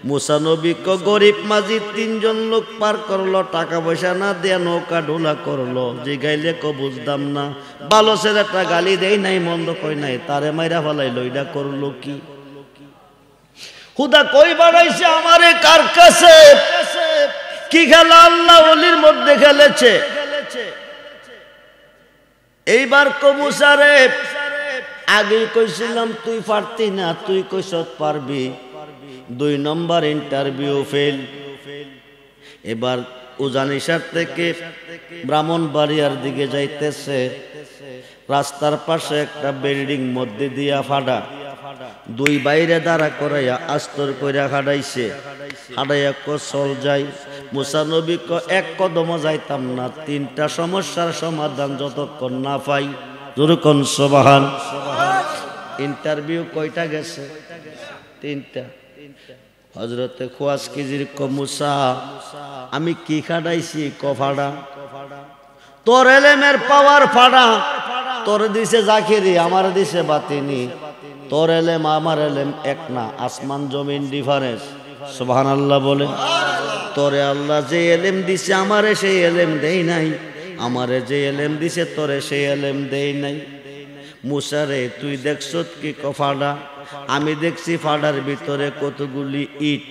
মুসা নবী ক গরিব মাঝি তিনজন লোক পার করলো, টাকা পয়সা না দেয়া নৌকা ডোলা করলো। জিগাইলে ক বুঝতাম না। ভালো ছেলেটা গালি দেয় নাই, মন্দ কই নাই, তারে মাইরা ফেলাইলো। এটা করলো কি? হুদা কই বাড়াইছে আমারে কার কাছে? কি খেলা আল্লাহ ওলির মধ্যে খেলেছে। এইবার ক মুসা রে, আগেই কইছিলাম তুই পারতি না, তুই কইছত পারবি। দুই নম্বর ইন্টারভিউ ফেল। এবার উজানিসার থেকে ব্রাহ্মণবাড়িয়ার দিকে যাইতেছে। রাস্তার পাশে একটা বিল্ডিং মধ্যে দিয়া ফাড়া। দুই বাইরে দাঁড়া করাইয়া আস্তর কইরা খাড়াইছে। খাড়াইয়া ক চল যাই। মুসা নবী ক এক কদম যাইতাম না, তিনটা সমস্যার সমাধান যতক্ষণ না পাই। জোরে কোন সুবহানাল্লাহ। ইন্টারভিউ কয়টা গেছে? তিনটা। হযরতে ওয়াজ খিজির ক মুসা আমি কি খাড়াইছি? ক ফাড়া। তোর এলেমের পাওয়ার ফাড়া। তোর দিছে জাকিরি, আমার দিছে বাতিনি। তোর এলেম আমার এলেম এক না, আসমান জমিন ডিফারেন্স। সুবহানাল্লাহ বলে। তোরে আল্লাহ যে এলেম দিছে আমারে সেই এলেম দেই নাই, আমারে যে এলেম দিছে তোরে সেই এলেম দেই নাই। মুসা রে তুই দেখছত কি? ক ফাড়া। আমি দেখছি ফাড়ার ভিতরে কতগুলি ইট,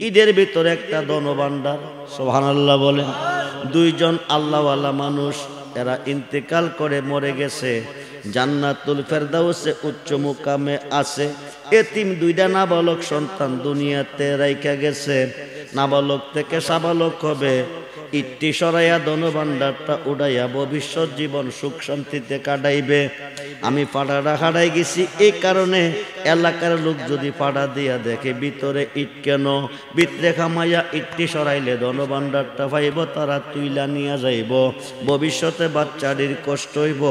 ইটের ভিতরে একটা ধনভাণ্ডার। সুবহানাল্লাহ বলেন। দুইজন আল্লাহওয়ালা মানুষ, এরা ইন্তেকাল করে মরে গেছে, জান্নাতুল ফেরদাউসে উচ্চ মুকামে আছে। এতিম দুইটা নাবালক সন্তান দুনিয়াতে রাইখা গেছে। নাবালক থেকে সাবালক হবে, ইটটি সরাইয়া ধনভাণ্ডারটা উড়াইয়া ভবিষ্যৎ জীবন সুখ শান্তিতে কাটাইবে। আমি পাড়াটা হারাই গেছি, এই কারণে এলাকার লোক যদি পাড়া দিয়া দেখে ভিতরে ইট কেন, ভিতরে খামাইয়া ইটটি সরাইলে ধনভাণ্ডারটা পাইব, তারা তুইলা নিয়ে যাইব, ভবিষ্যতে বাচ্চাটির কষ্ট হইব।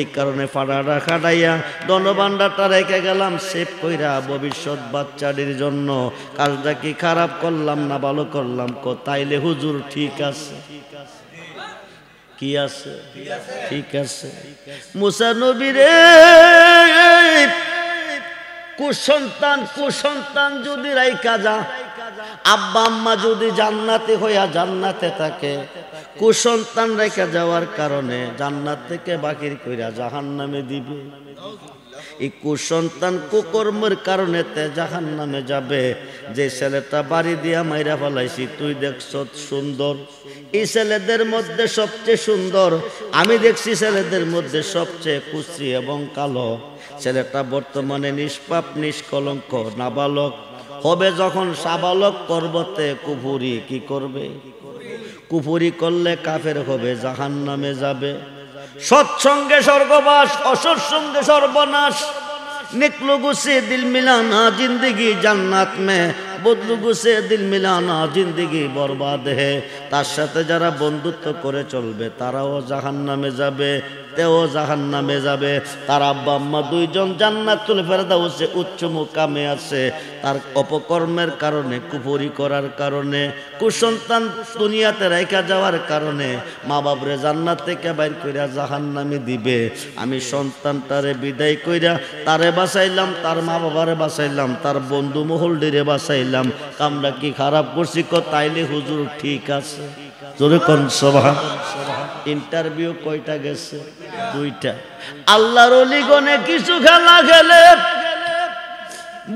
এই কারণে পাড়াটা হারাইয়া ধনভাণ্ডারটা রেখে গেলাম সেভ কইরা ভবিষ্যৎ বাচ্চাটির জন্য। কাজটা কি খারাপ করলাম না ভালো করলাম? তাইলে হুজুর ঠিক আছে। কি আছে? ঠিক আছে। মুসা নবীরে কুসন্তান যদি রাইখা যা, আব্বা আম্মা যদি জান্নাতে হইয়া জান্নাতে থাকে, কুসন্তান রেখা যাওয়ার কারণে জান্নাত থেকে বাকির কইরা জাহান্নামে দিবে। এই কুসন্তান কুকর্মের কারণে জাহান্নামে যাবে। যে ছেলেটা বাড়ি দিয়া মাইরা ফেলাইছি তুই দেখছ সুন্দর, এই ছেলেদের মধ্যে সবচেয়ে সুন্দর আমি দেখছি, ছেলেদের মধ্যে সবচেয়ে কুচি এবং কালো। ছেলেটা বর্তমানে নিষ্পাপ নিষ্কলঙ্ক নাবালক হবে, যখন সাবালক করবতে কুফুরি কি করবে? কুফুরি করলে কাফের হবে, জাহান্নামে যাবে। সৎসঙ্গে স্বর্গবাস, অসৎসঙ্গে সর্বনাশ। निकलोगों से दिल मिलाना जिंदगी जन्नत में, बदलुगों से दिल मिलाना जिंदगी बर्बाद है। तार साथे जारा बंधुत्व करे चलबे ताराओ জাহান্নামে যাবে, তেও জাহান্নামে যাবে। তার আব্বা আম্মা দুইজন জান্নাতুল ফেরদাউসে উচ্চ মুকামে আছে। তার অপকর্মের কারণে, কুফরি করার কারণে, কুসন্তান দুনিয়াতে রেখা যাওয়ার কারণে মা বাবরে জান্নাত থেকে বাইর কইরা জাহান্নামে দিবে। আমি সন্তানটারে বিদায় কইরা তারে বাঁচাইলাম, তার মা বাবারে বাঁচাইলাম, তার বন্ধু মহলটিরে বাঁচাইলাম। কামটা কি খারাপ করছি? তাইলে হুজুর ঠিক আছে। জোরে কোন সুবহান। ইন্টারভিউ কয়টা গেছে? দুইটা। আল্লাহর ওলিগণে কিছু খেলা খেলে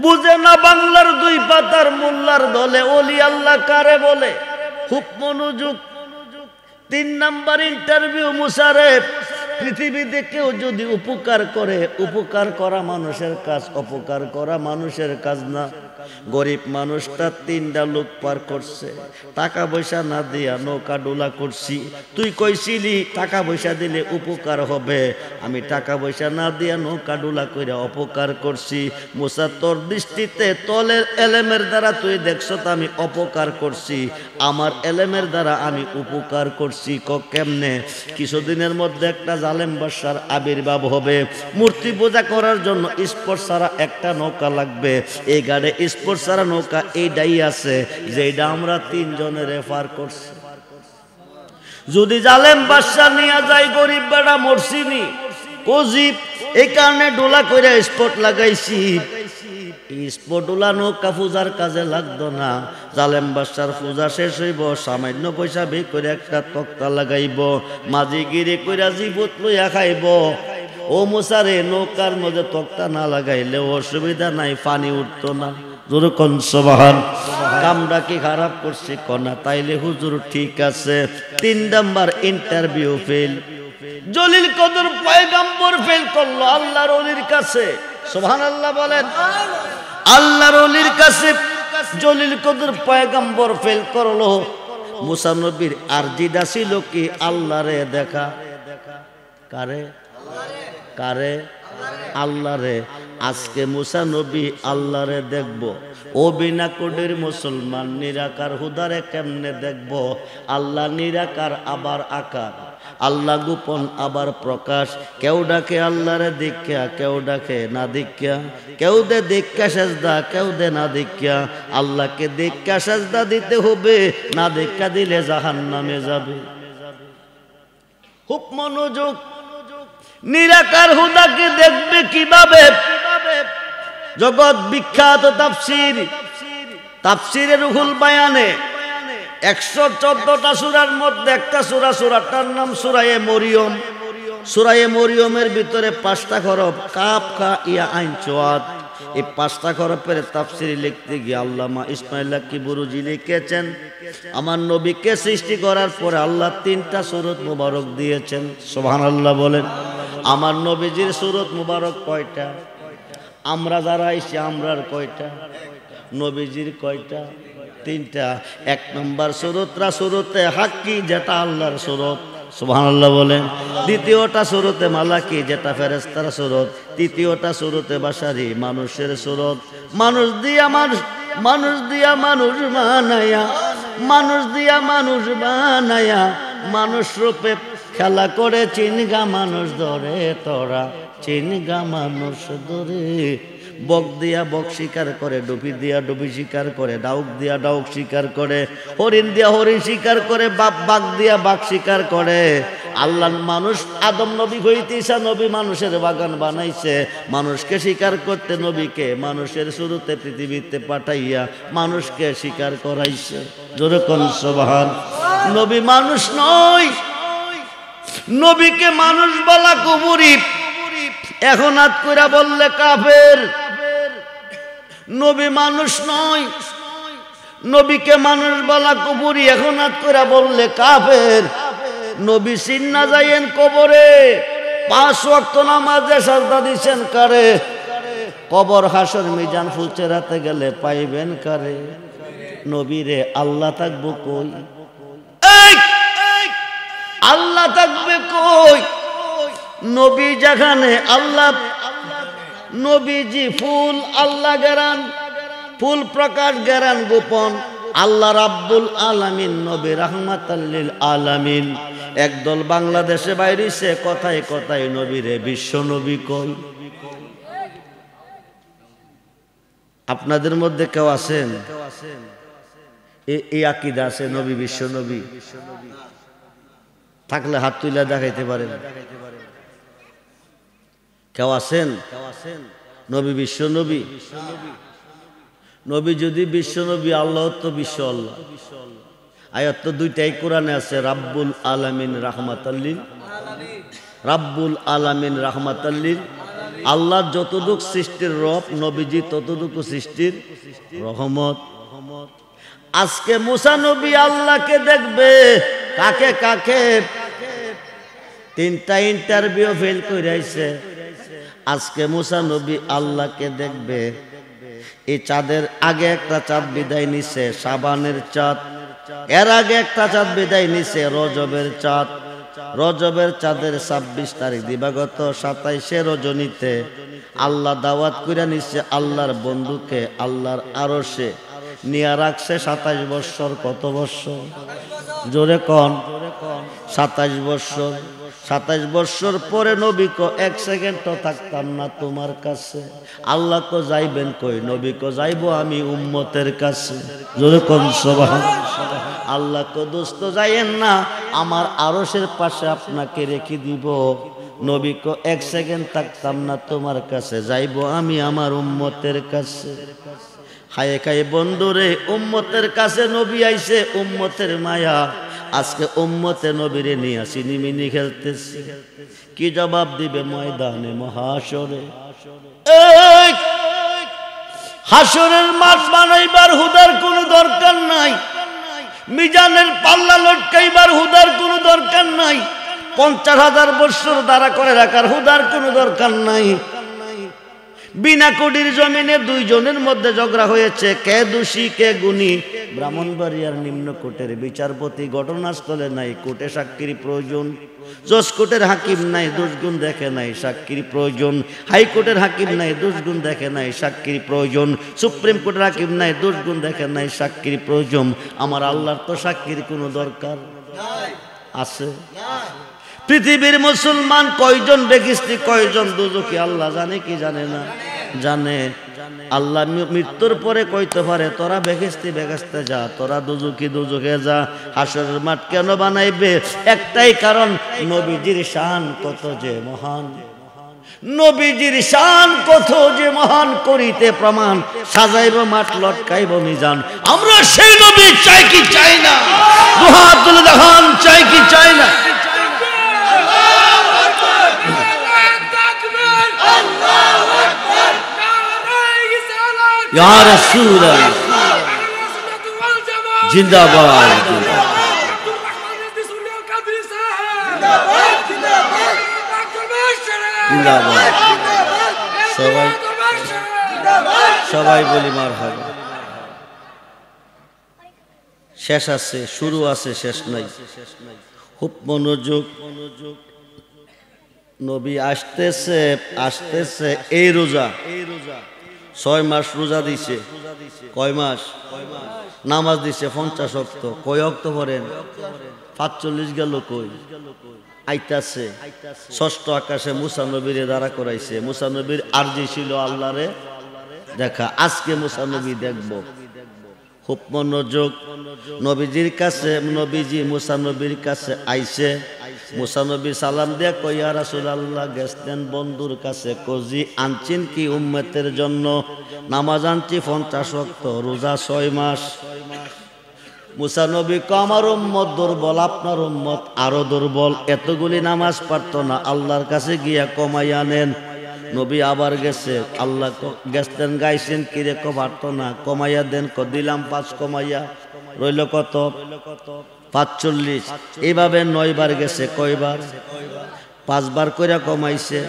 বুঝে না বাংলার দুই পাতার মোল্লার দলে ওলি আল্লাহ কারে বলে। খুব মনোযোগ। 3 নাম্বার ইন্টারভিউ মুসারে, পৃথিবীতে কেউ যদি উপকার করে, উপকার করা মানুষের কাজ, অপকার করা মানুষের কাজ না। গরিব মানুষটা 3টা লোক পার করছে, টাকা পয়সা না দিয়া নৌকা ডোলা করছি। তুই কইছিলি টাকা পয়সা দিলে উপকার হবে, আমি টাকা পয়সা না দিয়া নৌকা ডোলা কইরা অপকার করছি। মুসা তোর দৃষ্টিতে তলের এলেমের দ্বারা তুই দেখছ তো আমি অপকার করছি, আমার এলেমের দ্বারা আমি উপকার করছি। কেমনে? কিছুদিনের মধ্যে একটা জালেম বাদশার আবির্ভাব হবে। মূর্তি পূজা করার জন্য স্পট ছাড়া একটা নৌকা লাগবে। এই গাড়ে স্পট ছাড়া নৌকা এইটাই আছে, যেটা আমরা 3 জনে রেফার করছি। যদি জালেম বাদশা নিয়ে যায়, গরিব বেড়া মরছিনি কজিব, এই কারণে ডোলা করে স্পট লাগাইছি। স্পটুলা নৌকা পূজার কাজে লাগতো না। জালেম বাদশার পূজা শেষ হইব, সামান্য পয়সা বে করে একটা তক্তা লাগাইব, মাঝিগিরি কইরা জীবত লইয়া খাইব। ও মুসারে, নৌকার মধ্যে তক্তা না লাগাইলে অসুবিধা নাই, পানি উঠতো না। জোরে কোন সুবহান। কামটা কি খারাপ করছি? কনা। তাইলে হুজুর ঠিক আছে। 3 নাম্বার ইন্টারভিউ ফেল। জলিল কদর পয়গম্বর ফেল করলো আল্লাহর ওলির কাছে। সুবহানাল্লাহ বলেন। আল্লাহর ওলির কাছে জলিল কদর পয়গম্বর ফেল করলো। মুসা নবীর আরজিটা ছিল কি? আল্লাহরে দেখা। কারে? কারে? আল্লাহরে। আজকে মুসা নবী আল্লাহরে দেখব। ও বিনা কোডের মুসলমান, নিরাকার হুদারে কেমনে দেখব? আল্লাহ নিরাকার আবার আকার, আল্লাহ গোপন আবার প্রকাশ। কেউ ডাকে আল্লাহরে দীক্ষা, কেউ ডাকে না দীক্ষা, কেউ দে দীক্ষা সেজদা, কেউ দে না দীক্ষা। আল্লাহকে দীক্ষা সেজদা দিতে হবে, না দীক্ষা দিলে জাহান্নামে যাবে। খুব মনোযোগ। নিরাকার হুদাকে দেখবে কিভাবে? জগৎ বিখ্যাত তাফসীর, তাফসীরে রুহুল বায়ানে 114টা সূরার মধ্যে একটা সূরা, সূরাটার নাম সূরায়ে মরিয়ম। সূরায়ে মরিয়মের ভিতরে 5টা হরফ, কাফ কা ইয়া আইন সোয়াদ। এই 5টা হরফের তাফসীর লিখতে গিয়ে আল্লামা ইসমাইল হাক্কি বুরুজি লিখেছেন, আমার নবীকে সৃষ্টি করার পরে আল্লাহ 3টা সূরত মুবারক দিয়েছেন। সুবহানাল্লাহ বলেন। আমার নবীজির সূরত মুবারক কয়টা? আমরা যারা আইছি আমরার কয়টা? নবীজির কয়টা? 3টা। 1 নম্বর সূরতরা সূরতে হাক্কি, যেটা আল্লাহর সূরত। সুবহানাল্লাহ বলেন। দ্বিতীয়টা সূরতে মালাকি, যেটা ফেরেশতার সূরত। তৃতীয়টা সূরতে বাশারি, মানুষের সূরত। মানুষ দিয়া মানুষ বানায়া, মানুষ রূপে খেলা করে চিনগা মানুষ ধরে, তোরা চিনগা মানুষ ধরে। বক দিয়া বক শিকার করে, ডুবি দিয়া ডুবি শিকার করে, ডাউক দিয়া ডাউক শিকার করে, হরিণ দিয়া হরিণ শিকার করে, বাঘ দিয়া বাঘ শিকার করে। আল্লাহ মানুষ আদম নবী হইতে ঈসা নবী মানুষের বাগান বানাইছে, মানুষকে শিকার করতে নবীকে মানুষের শুরুতে পৃথিবীতে পাঠাইয়া মানুষকে শিকার করাইছে। জোরে কোন সুবহান। নবী মানুষ নয়, নবীকে মানুষ বলা কুফরি। এখন হাত কইরা বললে কাফের। নবী মানুষ নয়, নবীকে মানুষ বলা কুফরি। এখন হাত কইরা বললে কাফের। নবী সিন্না যাইয়েন কবরে, 5 ওয়াক্ত নামাজে সাজদা দিছেন কারে? কবর হাসর মিজান ফুলচেরাতে গেলে পাইবেন কারে? নবীরে আল্লাহ থাকবো কই? আল্লাহ থাকবে কই? নবী যেখানে আল্লাহ, নবীজি ফুল, আল্লাহ গেরান, ফুল প্রকাশ গেরান গোপন। আল্লাহ রাব্বুল আলামিন, নবী রাহমাতাল লিল আলামিন। একদল বাংলাদেশে বাইরেছে, কথায় কথায় নবীরে বিশ্ব নবী কই। আপনাদের মধ্যে কেউ আছেন এই আকীদা আছে নবী বিশ্ব নবী? থাকলে হাত তুলে দেখাইতে পারেন। কেউ আছেন নবী বিশ্ব নবী? নবী যদি বিশ্ব নবী, আল্লাহ তো বিশ্ব আল্লাহ। আয়াত তো 2টাই কোরআনে আছে, রাব্বুল আলামিন রাহমাতাল লিল, রাব্বুল আলামিন রাহমাতাল লিল। আল্লাহ যতটুকু সৃষ্টির রব, নবীজি ততটুকু সৃষ্টির রহমত। আজকে মুসা নবী আল্লাহকে দেখবে, কাকে কাকে? 3টা ইন্টারভিউ ফেল কইরাইছে। আজকে মুসা নবী আল্লাহকে দেখবে। এই চাঁদের আগে একটা চাঁদ বিদায় নিছে, শাবানের চাঁদ। এর আগে একটা চাঁদ বিদায় নিছে, রজবের চাঁদ। রজবের চাঁদের 26 তারিখ দিবাগত 27শে রজনীতে আল্লাহ দাওয়াত কইরা নিছে আল্লাহর বন্ধুকে আল্লাহর আরশে নিয়া রাখছে 27 বছর। কত বছর? জোরে কোন? 27 বছর। 27 বছর পরে নবী কো 1 সেকেন্ড তো থাকতাম না তোমার কাছে। আল্লাহ কো যাইবেন কই? নবী কো যাইবো আমি উম্মতের কাছে। জোরে কোন সুবহানাল্লাহ। আল্লাহ কো দোস্ত যাইয়েন না, আমার আরশের পাশে আপনাকে রেখে দিব। নবী কো 1 সেকেন্ড থাকতাম না তোমার কাছে, যাইবো আমি আমার উম্মতের কাছে। হায় খায় বন্ধুরে, উম্মতের কাছে নবী আইছে, উম্মতের মায়া। আজকে উম্মতে নবীরে নিয়ে সিনিমিনি খেলতেছে। কি জবাব দিবে ময়দানে মহাশরে? হাসরের মাঠ বানাইবার হুদার কোনো দরকার নাই, মিজানের পাল্লা লটকাইবার হুদার কোনো দরকার নাই, 50,000 বছর দাঁড়া করে রাখার হুদার কোনো দরকার নাই। বিনা কোটির জমিনে 2 জনের মধ্যে ঝগড়া হয়েছে, কে দোষী কে গুণী। ব্রাহ্মণবাড়িয়ার নিম্ন কোর্টের বিচারপতি ঘটনাস্থলে নাই, কোর্টে সাক্ষীর প্রয়োজন। জজ কোর্টের হাকিম নাই, দোষগুণ দেখে নাই, সাক্ষীর প্রয়োজন। হাইকোর্টের হাকিম নাই, দোষগুণ দেখে নাই, সাক্ষীর প্রয়োজন। সুপ্রিম কোর্টের হাকিম নাই, দোষগুণ দেখে নাই, সাক্ষীর প্রয়োজন। আমার আল্লাহর তো সাক্ষীর কোনো দরকার আছে? পৃথিবীর মুসলমান কয়জন বেহেশতি, কয়জন দোজখী আল্লাহ জানে কি জানে না? জানে। আল্লাহ মৃত্যুর পরে কইতে পারে তোরা বেহেশতি বেহেশতে যা, তোরা দোজখী দোজখে যা। হাসরের মাঠ কেন বানাইবে? একটাই কারণ, নবীজির শান কত যে মহান। নবীজির শান কত যে মহান করিতে প্রমাণ। সাজাইব মাঠ, লটকাইব মিজান। আমরা সেই নবী চাই কি চাই না? দুহাত তুলে দেখান, চাই কি চাই না? ইয়া রাসূলুল্লাহ জিন্দাবাদ জিন্দাবাদ সবাই সবাই বলি মারহাবা। শেষ আছে, শুরু আছে, শেষ নাই। খুব মনোযোগ। নবী আসতেছে আসতেছে এই রোজা 6 মাস রোজা দিছে। কয় মাস? নামাজ দিছে 50 ওয়াক্ত। কয় ওয়াক্ত পড়েন? 45 গেল কই? আইতাছে ষষ্ঠ আকাশে মুসা নবীরে দাঁড়া করাইছে। মুসা নবীর আরজি ছিল আল্লাহরে দেখা। আজকে মুসা নবী দেখব। খুব মনোযোগ। নবীজির কাছে নবীজি মুসা নবীর কাছে আইছে। মুসা নবী সালাম দিয়া কই ইয়া রাসূলুল্লাহ গেছেন বন্ধুর কাছে কজি আনছেন কি উম্মতের জন্য? নামাজ আনছি 50 ওয়াক্ত, রোজা 6 মাস। মুসা নবী কো আমার উম্মত দুর্বল, আপনার উম্মত আরো দুর্বল, এতগুলি নামাজ পারতো না, আল্লাহর কাছে গিয়া কমাই আনেন। নবী আবার গেছে, আল্লাহ গেছেন গাইছেন কিরে কো পারতো না, কমাইয়া দেন। ক দিলাম 5 কমাইয়া, রইল কত? 45। এইভাবে 9 বার গেছে। কয়বার? 5 বার কইরা কমাইছে।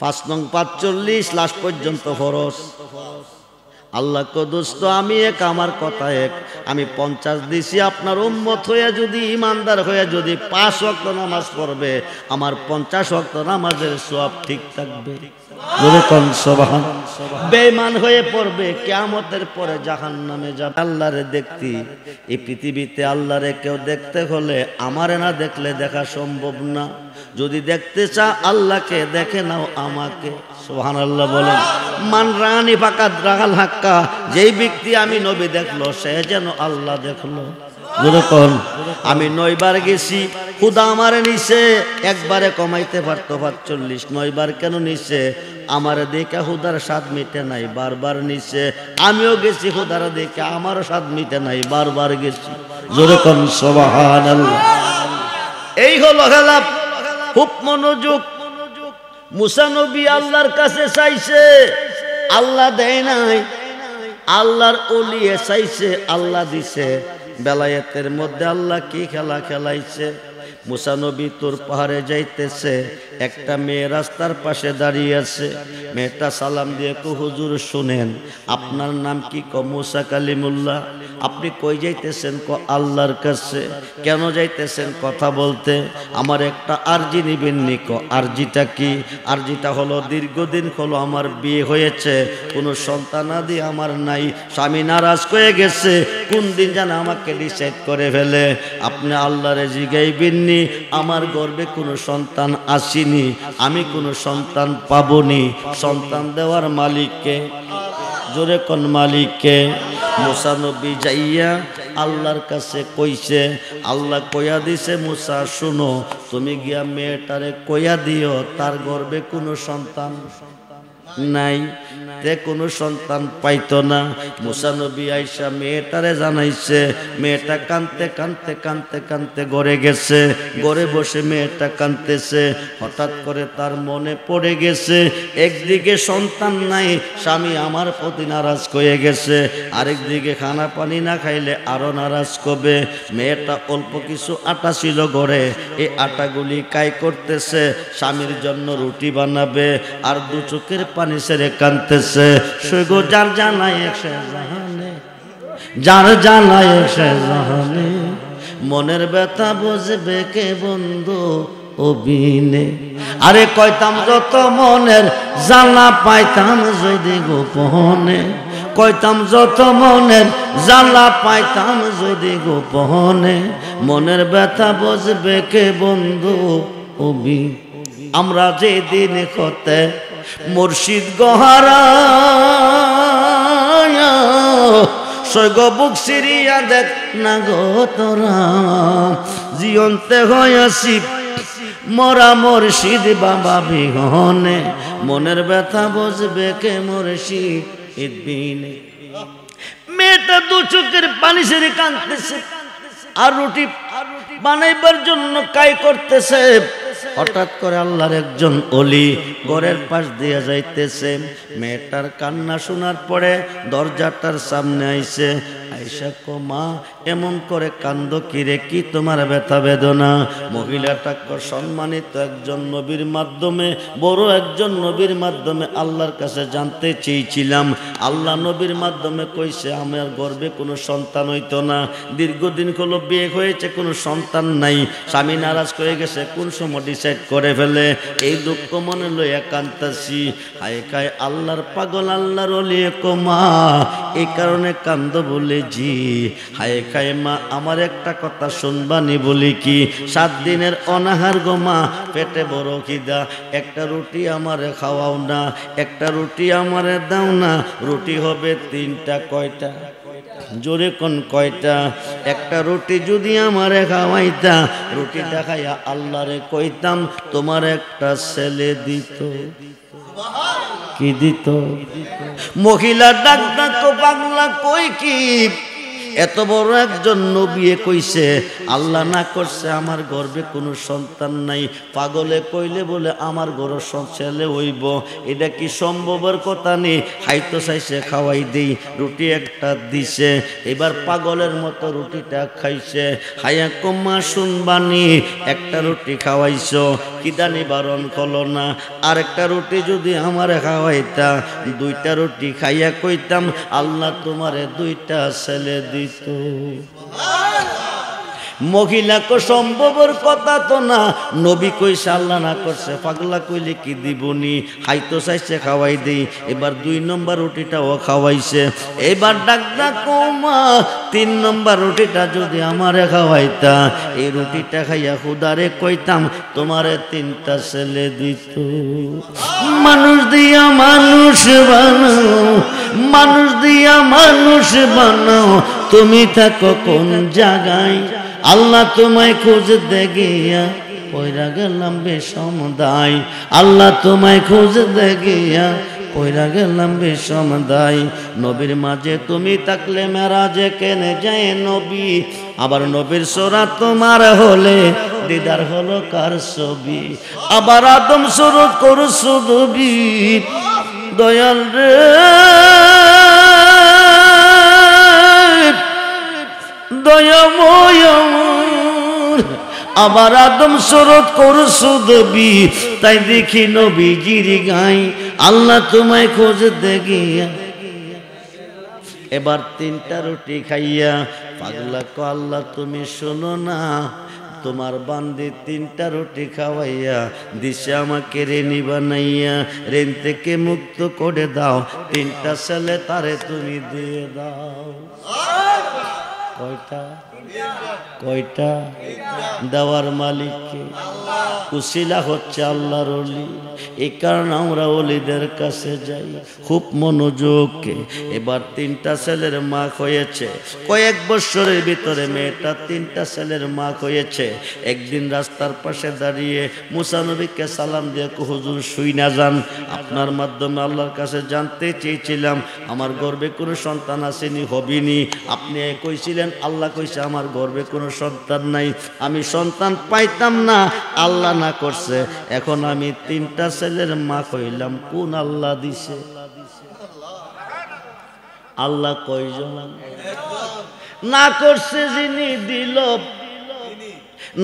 5 নং 45 লাস্ট পর্যন্ত ফরজ। আল্লাহ কো দোস্ত আমি এক, আমার কথা এক, আমি 50 দিছি। আপনার উম্মত হইয়া যদি ইমানদার হইয়া যদি 5 ওয়াক্ত নামাজ পড়বে, আমার 50 ওয়াক্ত নামাজের সওয়াব ঠিক থাকবে। বেঈমান হয়ে পড়বে, কিয়ামতের পরে জাহান্নামে যাবে। আল্লাহরে দেখতি এই পৃথিবীতে আল্লাহরে কেউ দেখতে হলে আমারে না দেখলে দেখা সম্ভব না। যদি দেখতে চা আল্লাহকে দেখে নাও আমাকে। সুবহানাল্লাহ বলেন। মান রানি ফাকাত রাগাল হাক্কা, যেই ব্যক্তি আমি নবী দেখলো সে যেন আল্লাহ দেখলো। যেরকম আমি 9 বার গেছি, খুদা আমারে নিছে। একবারে কমাইতে পারতো 45, 9 বার কেন নিছে? আমারে দেখে হুদার স্বাদ মিটে নাই, বারবার নিছে। আমিও গেছি হুদার দেখে, আমারও স্বাদ মিটে নাই, বারবার গেছি। যেরকম সুবহানাল্লাহ। এই হলো খেলা। খুব মনোযোগ। মুসা নবী আল্লাহর কাছে চাইছে, আল্লাহ দেয় নাই। আল্লাহর ওলিয়ে চাইছে, আল্লাহ দিছে। বেলায়েতের মধ্যে আল্লাহ কি খেলা খেলাইছে। মুসা নবী তোর পাহাড়ে যাইতেছে, একটা মেয়ে রাস্তার পাশে দাঁড়িয়ে আছে। মেয়েটা সালাম দিয়ে কো হুজুর শুনেন, আপনার নাম কি? ক মুসা কালিমুল্লাহ। আপনি কই যাইতেছেন? ক আল্লাহর কাছে। কেন যাইতেছেন? কথা বলতে। আমার একটা আরজি নিবেননি। ক আরজিটা কি? আরজিটা হলো দীর্ঘদিন হলো আমার বিয়ে হয়েছে, কোনো সন্তানাদি আমার নাই, স্বামী নারাজ হয়ে গেছে, কোন দিন যেন আমাকে ডিসাইড করে ফেলে। আপনি আল্লাহরে জিগাইবেননি, আমার গর্ভে কোনো সন্তান আসেনি, আমি কোনো সন্তান পাবনি। সন্তান দেওয়ার মালিককে। জোরে কোন মালিককে? মুসা নবী যাইয়া আল্লাহর কাছে কইছে। আল্লাহ কইয়া দিছে, মুসা শুনো, তুমি গিয়া মেয়েটারে কইয়া দিও তার গর্ভে কোনো সন্তান নাই, তে কোনো সন্তান পাইতো না। মুসা নবী আইসা মেয়েটারে জানাইছে। মেয়েটা কানতে কানতে কানতে কানতে ঘরে গেছে। ঘরে বসে মেয়েটা কানতেছে। হঠাৎ করে তার মনে পড়ে গেছে, একদিকে সন্তান নাই, স্বামী আমার প্রতি নারাজ হয়ে গেছে, আরেকদিকে খানা পানি না খাইলে আরো নারাজ করবে। মেয়েটা অল্প কিছু আটা ছিল ঘরে, এই আটাগুলি কাই করতেছে, স্বামীর জন্য রুটি বানাবে, আর 2 চোখের পানি ছেড়ে কানতেছে। সৈগো যার জানায় সে জাহানে, যার জানায় সে জাহানে, মনের ব্যথা বুঝবে কে বন্ধু অবিনে। আরে কইতাম যত মনের জ্বালা পাইতাম যদি গোপনে, কইতাম যত মনের জ্বালা পাইতাম যদি গোপনে, মনের ব্যথা বুঝবে কে বন্ধু অবি। আমরা যে দিন হতে মুর্শিদ গহারা সৈগ বুক সিরিয়া দেখ না গো তোরা, জিয়ন্তে হয়েছি মরা মুর্শিদ বাবা বিহনে, মনের ব্যথা বুঝবে কে মুর্শিদ বিনে। মেয়েটা 2 চোখের পানি ছেড়ে কাঁদতেছে, আর রুটি বানাইবার জন্য কাই করতেছে। হঠাৎ করে আল্লাহর একজন ওলি ঘরের পাশ দিয়ে যাইতেছে, মেয়েটার কান্না শোনার পরে দরজাটার সামনে আইছে। আইসা কো মা এমন করে কান্দ কিরে, কি তোমার ব্যথা বেদনা? মহিলাটা সম্মানিত একজন নবীর মাধ্যমে, বড় একজন নবীর মাধ্যমে আল্লাহর কাছে জানতে চেয়েছিলাম। আল্লাহ নবীর মাধ্যমে কইছে আমার গর্ভে কোনো সন্তান হইতো না, দীর্ঘদিন হলো বিয়ে হয়েছে, কোনো সন্তান নাই, স্বামী নারাজ করে গেছে, কোন সময় ডিসাইড করে ফেলে, এই দুঃখ মনে লইয়া কান্দাছি। হায় খায় আল্লাহর পাগল আল্লাহর ওলি কো মা এই কারণে কান্দ বলে জি। হায় খায় মা আমার একটা কথা শুনবানি বলি কি, 7 দিনের অনাহার গো মা, পেটে বড় খিদা, একটা রুটি আমারে খাওয়াও না, একটা রুটি আমারে দাও না। রুটি হবে 3টা, কয়টা? জোরে কোন কয়টা? একটা রুটি যদি আমারে খাওয়াইতা, রুটিটা খাইয়া আল্লাহরে কইতাম তোমার একটা ছেলে দিত। কি দিত? মহিলা ডাক ডাক বাংলা কই কি, এত বড় একজন নবী কইছে আল্লাহ না করছে আমার গর্ভে কোনো সন্তান নাই, পাগলে কইলে বলে আমার গর্ভ ছেলে হইব, এটা কি সম্ভবের কথা নেই? খাইতো চাইছে খাওয়াই দেই, রুটি একটা দিছে, এবার পাগলের মতো রুটিটা খাইছে। হায়া কম্মা শুনবানি, একটা রুটি খাওয়াইছো, খিদা নিবারণ করলো না, আরেকটা রুটি যদি আমারে খাওয়াইতা, 2টা রুটি খাইয়া কইতাম আল্লাহ তোমারে 2টা ছেলে দিত। মহিলা কো সম্ভবের কথা তো না, নবী কইছে আল্লাহ না করছে, পাগলা কইলে কি দিবনি? খাইতো চাইছে খাওয়াই দেই, এবার 2 নম্বর রুটিটাও খাওয়াইছে। এবার ডাক ডাক মা 3 নম্বর রুটিটা যদি আমারে খাওয়াইতা, এই রুটিটা খাইয়া খুদারে কইতাম তোমারে 3টা ছেলে দিত। মানুষ দিয়া মানুষ বানাও, মানুষ দিয়া মানুষ বানাও, তুমি থাকো কোন জায়গায়? আল্লাহ তোমায় খুঁজতে গিয়া পয়রা গেলাম বিষম দায়, আল্লাহ তোমায় খুঁজতে গিয়া পয়রা গেলাম বিষম দায়। নবীর মাঝে তুমি থাকলে মেরাজে কেনে যায় নবী, আবার নবীর সোরা তোমার হলে দিদার হলো কার ছবি? আবার আদম সুরত করছো দবি, দয়াল রে দয়াময়, আবার আদম সুরত করছো দবি, তাই দেখি নবীজির গাই আল্লাহ তোমায় খোঁজতে গিয়া। এবার 3টা রুটি খাইয়া পাগলা কো আল্লাহ তুমি শোনো না, তোমার বান্দি 3টা রুটি খাওয়াইয়া দিশে আমাকে রেনি বানাইয়া, রেন থেকে মুক্ত করে দাও, 3টা ছেলে তারে তুমি দিয়ে দাও। কয়টা? কয়টা? দেওয়ার মালিককে, উসিলা হচ্ছে আল্লাহর ওলি। এই কারণে আমরা ওলিদের কাছে যাই খুব মনোযোগকে। এবার 3টা ছেলের মা হয়েছে, কয়েক বছরের ভিতরে মেয়েটা 3টা ছেলের মা হয়েছে। একদিন রাস্তার পাশে দাঁড়িয়ে মুসা নবীকে সালাম দিয়ে হুজুর শুই না যান, আপনার মাধ্যমে আল্লাহর কাছে জানতে চেয়েছিলাম আমার গর্ভে কোনো সন্তান আসেনি, হবিনি। আপনি কইছিলেন আল্লাহ কইছে আমার গর্ভে কোনো সন্তান নাই, আমি সন্তান পাইতাম না, আল্লাহ না করছে, এখন আমি 3টা ছেলের মা কইলাম, কোন আল্লাহ দিছে? আল্লাহ কয়জন? না করছে যিনি দিল,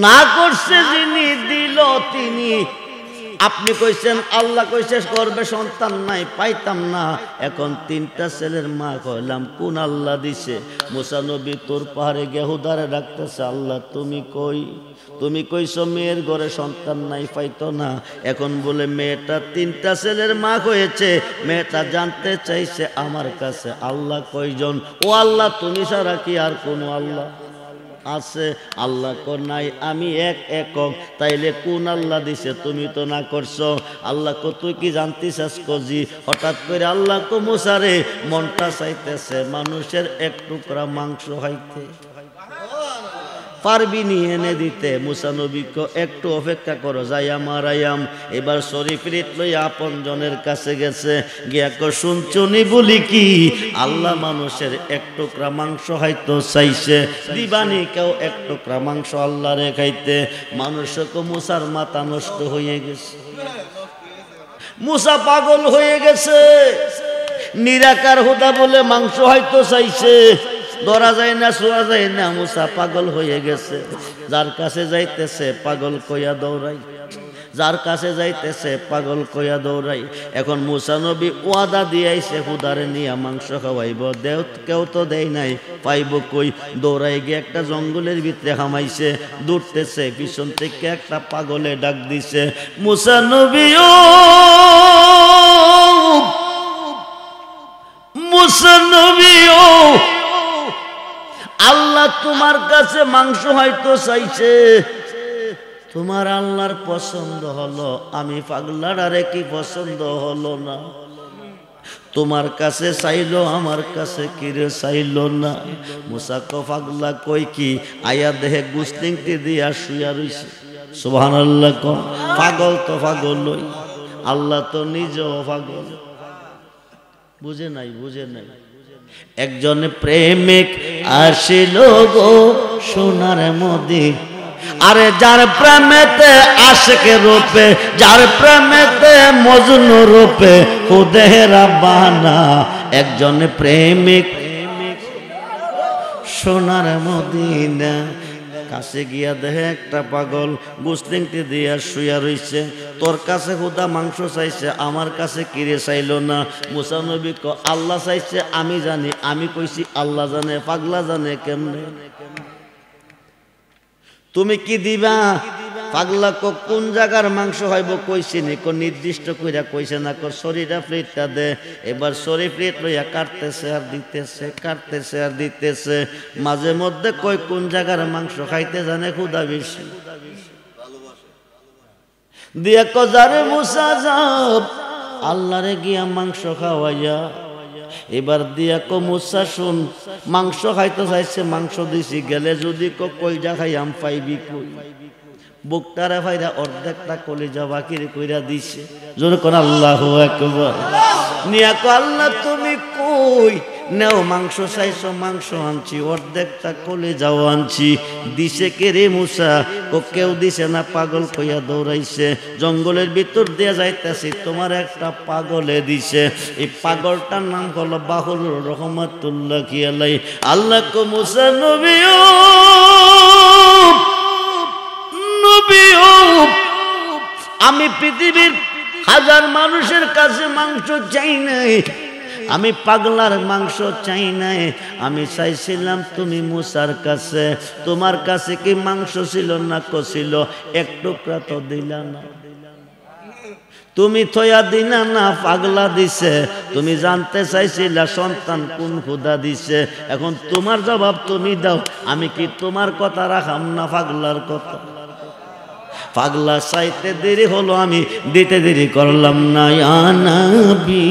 না করছে যিনি দিল তিনি। আপনি কইছেন আল্লাহ কইছে গর্ভে সন্তান নাই, পাইতাম না, এখন 3টা ছেলের মা কইলাম, কোন আল্লাহ দিছে? মুসা নবী তোর পাহাড়ে গেহুদারে ডাকতেছে, আল্লাহ তুমি কই? তুমি কইছো মেয়ের ঘরে সন্তান নাই, পাইতো না, এখন বলে মেয়েটা 3টা ছেলের মা হয়েছে। মেয়েটা জানতে চাইছে আমার কাছে আল্লাহ কয়জন? ও আল্লাহ তুমি ছাড়া কি আর কোনো আল্লাহ আছে? আল্লাহ কো নাই, আমি এক একক। তাইলে কোন আল্লাহ দিছে? তুমি তো না করছো। আল্লাহ কো তুই কি জানতে চাস? কজি হঠাৎ করে আল্লাহ কো মুসারে মনটা চাইতেছে মানুষের 1 টুকরা মাংস খাইতে। পারবি নি এনে দিতে? মুসা নবী কয় একটু অপেক্ষা করো, যাইয়া মারাইয়াম। এবার শরীফিত লইয়া আপন জনের কাছে গেছে, গিয়া কয় শুনছনি বলি কি, আল্লাহ মানুষের এক টুকরা মাংস খাইতে চাইছে, দিবানি কেউ এক টুকরা মাংস আল্লাহরে খাইতে? মানুষকে মুসার মাথা নষ্ট হয়ে গেছে, মুসা পাগল হয়ে গেছে। নিরাকার হুদা বলে মাংস হয়তো চাইছে, ধরা যায় না, ছোঁয়া যায় না, মুসা পাগল হয়ে গেছে। যার কাছে যাইতেছে পাগল কইয়া দৌড়াই, যার কাছে যাইতেছে পাগল কইয়া দৌড়াই। এখন মুসা নবী ওয়াদা দিয়াইছে হুদারে নিয়া মাংস খাওয়াইব, দেও কেউ তো দেয় নাই, পাইব কই? দৌড়াই গিয়ে একটা জঙ্গলের ভিতরে হামাইছে, দৌড়তেছে, পিছন থেকে একটা পাগলে ডাক দিছে, মুসা নবী ও মুসা নবী ও, আল্লাহ তোমার কাছে মাংস হয়তো চাইছে, তোমার আল্লাহর পছন্দ হলো, আমি পাগলাটারে কি পছন্দ হলো না? তোমার কাছে চাইলো, আমার কাছে কিরে চাইলো না? মুসা ক পাগলা কই কি? আয়া দেহে গুস্তিংটি দিয়া শুয়া রইছে। সুবহানাল্লাহ কোন? পাগল তো পাগলই, আল্লাহ তো নিজেও পাগল। বুঝে নাই, বুঝে নাই। একজন প্রেমিক আসিল গো সোনার মদি, আরে যার প্রেমেতে আশিক রূপে, যার প্রেমেতে মজনু রূপে খুদে রাব্বানা। একজন প্রেমিক সোনার মদিনা, কাছে গিয়া দেখে একটা পাগল গুস্তিংটি দিয়া শুয়া রইছে। তোর কাছে হুদা মাংস চাইছে, আমার কাছে কিরে চাইলো না? মুসা নবী ক আল্লাহ চাইছে আমি জানি, আমি কইছি আল্লাহ জানে, পাগলা জানে কেমনে? তুমি কি দিবা? পাগলা ক কোন জায়গার মাংস হইব কইছি নি? ক নির্দিষ্ট কইরা কইছে না, ক শরীরা প্লেটটা দে। এবার শরীর প্লেট লইয়া কাটতেছে আর দিতেছে, কাটতেছে আর দিতেছে। মাঝে মধ্যে কই কোন জায়গার মাংস খাইতে জানে ক্ষুধা বেশি, দিয়া ক যারে মুসা যাব আল্লাহরে গিয়া মাংস খাওয়াইয়া। এবার দিয়া ক মুসা শুন, মাংস খাইতে চাইছে, মাংস দিছি, গেলে যদি কইজা খাইয়াম পাইবি কই? বুকটারে ভাইরা অর্ধেকটা কলিজা বাকির কইরা দিছে। জোরে কোন আল্লাহু আকবার। নিয়া ক আল্লাহ তুমি কই? নেও মাংস চাইছো, মাংস আনছি, অর্ধেকটা কলিজাও আনছি। দিছে কে রে মুসা? ক কেউ দিছে না, পাগল কইয়া দৌড়াইছে। জঙ্গলের ভিতর দিয়ে যাইতেছি, তোমার একটা পাগলে দিছে। এই পাগলটার নাম হলো বাহুর রহমাতুল্লাহি আলাইহি। আল্লাহ ক মুসা নবী ও নবী ও, আমি পৃথিবীর হাজার মানুষের কাছে মাংস চাই নাই, আমি পাগলার মাংস চাই নাই। আমি চাইছিলাম তুমি মুসার কাছে, তোমার কাছে কি মাংস ছিল না? ছিল, এক টুকরা তো দিলা না, তুমি থয়া দিনা না, পাগলা দিছে। তুমি জানতে চাইছিলা সন্তান কোন খোদা দিছে, এখন তোমার জবাব তুমি দাও। আমি কি তোমার কথা রাখাম না পাগলার কথা? পাগলা চাইতে দেরি হলো, আমি দিতে দেরি করলাম না। ইয়া নবী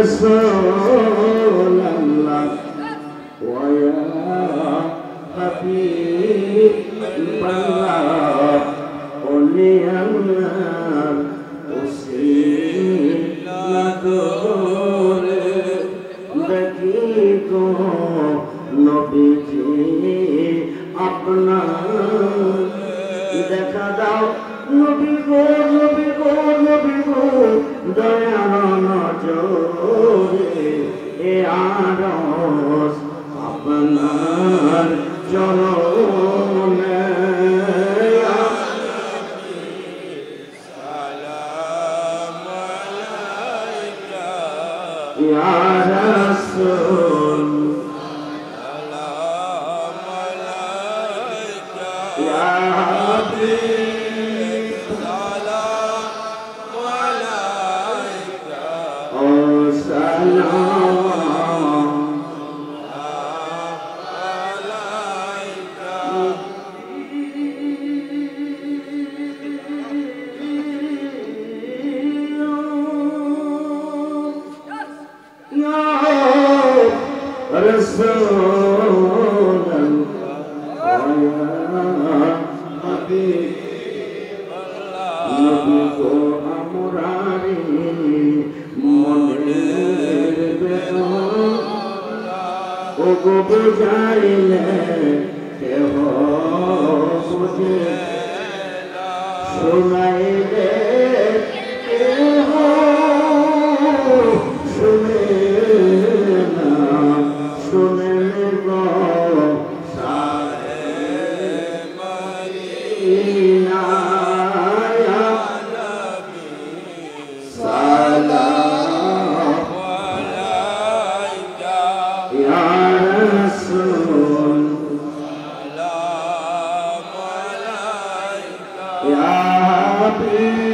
رسول الله ويا حبيب الله قولي الله أسير لدور دقيقو نبيجي अपना দেখা দাও নবী গো, নবী গো, নবী গো, দয়ার নজরে এ আরশ আপনার চরণে। সালাম আলাইকা ইয়া রাসূল। يا حبيب سلام عليك سلام رسول الله يا حبيب الله نبي کو امراری منیر بیولا او کو بجائلے کہ ہو مجھے سنائلے کہ ہو يا حبيب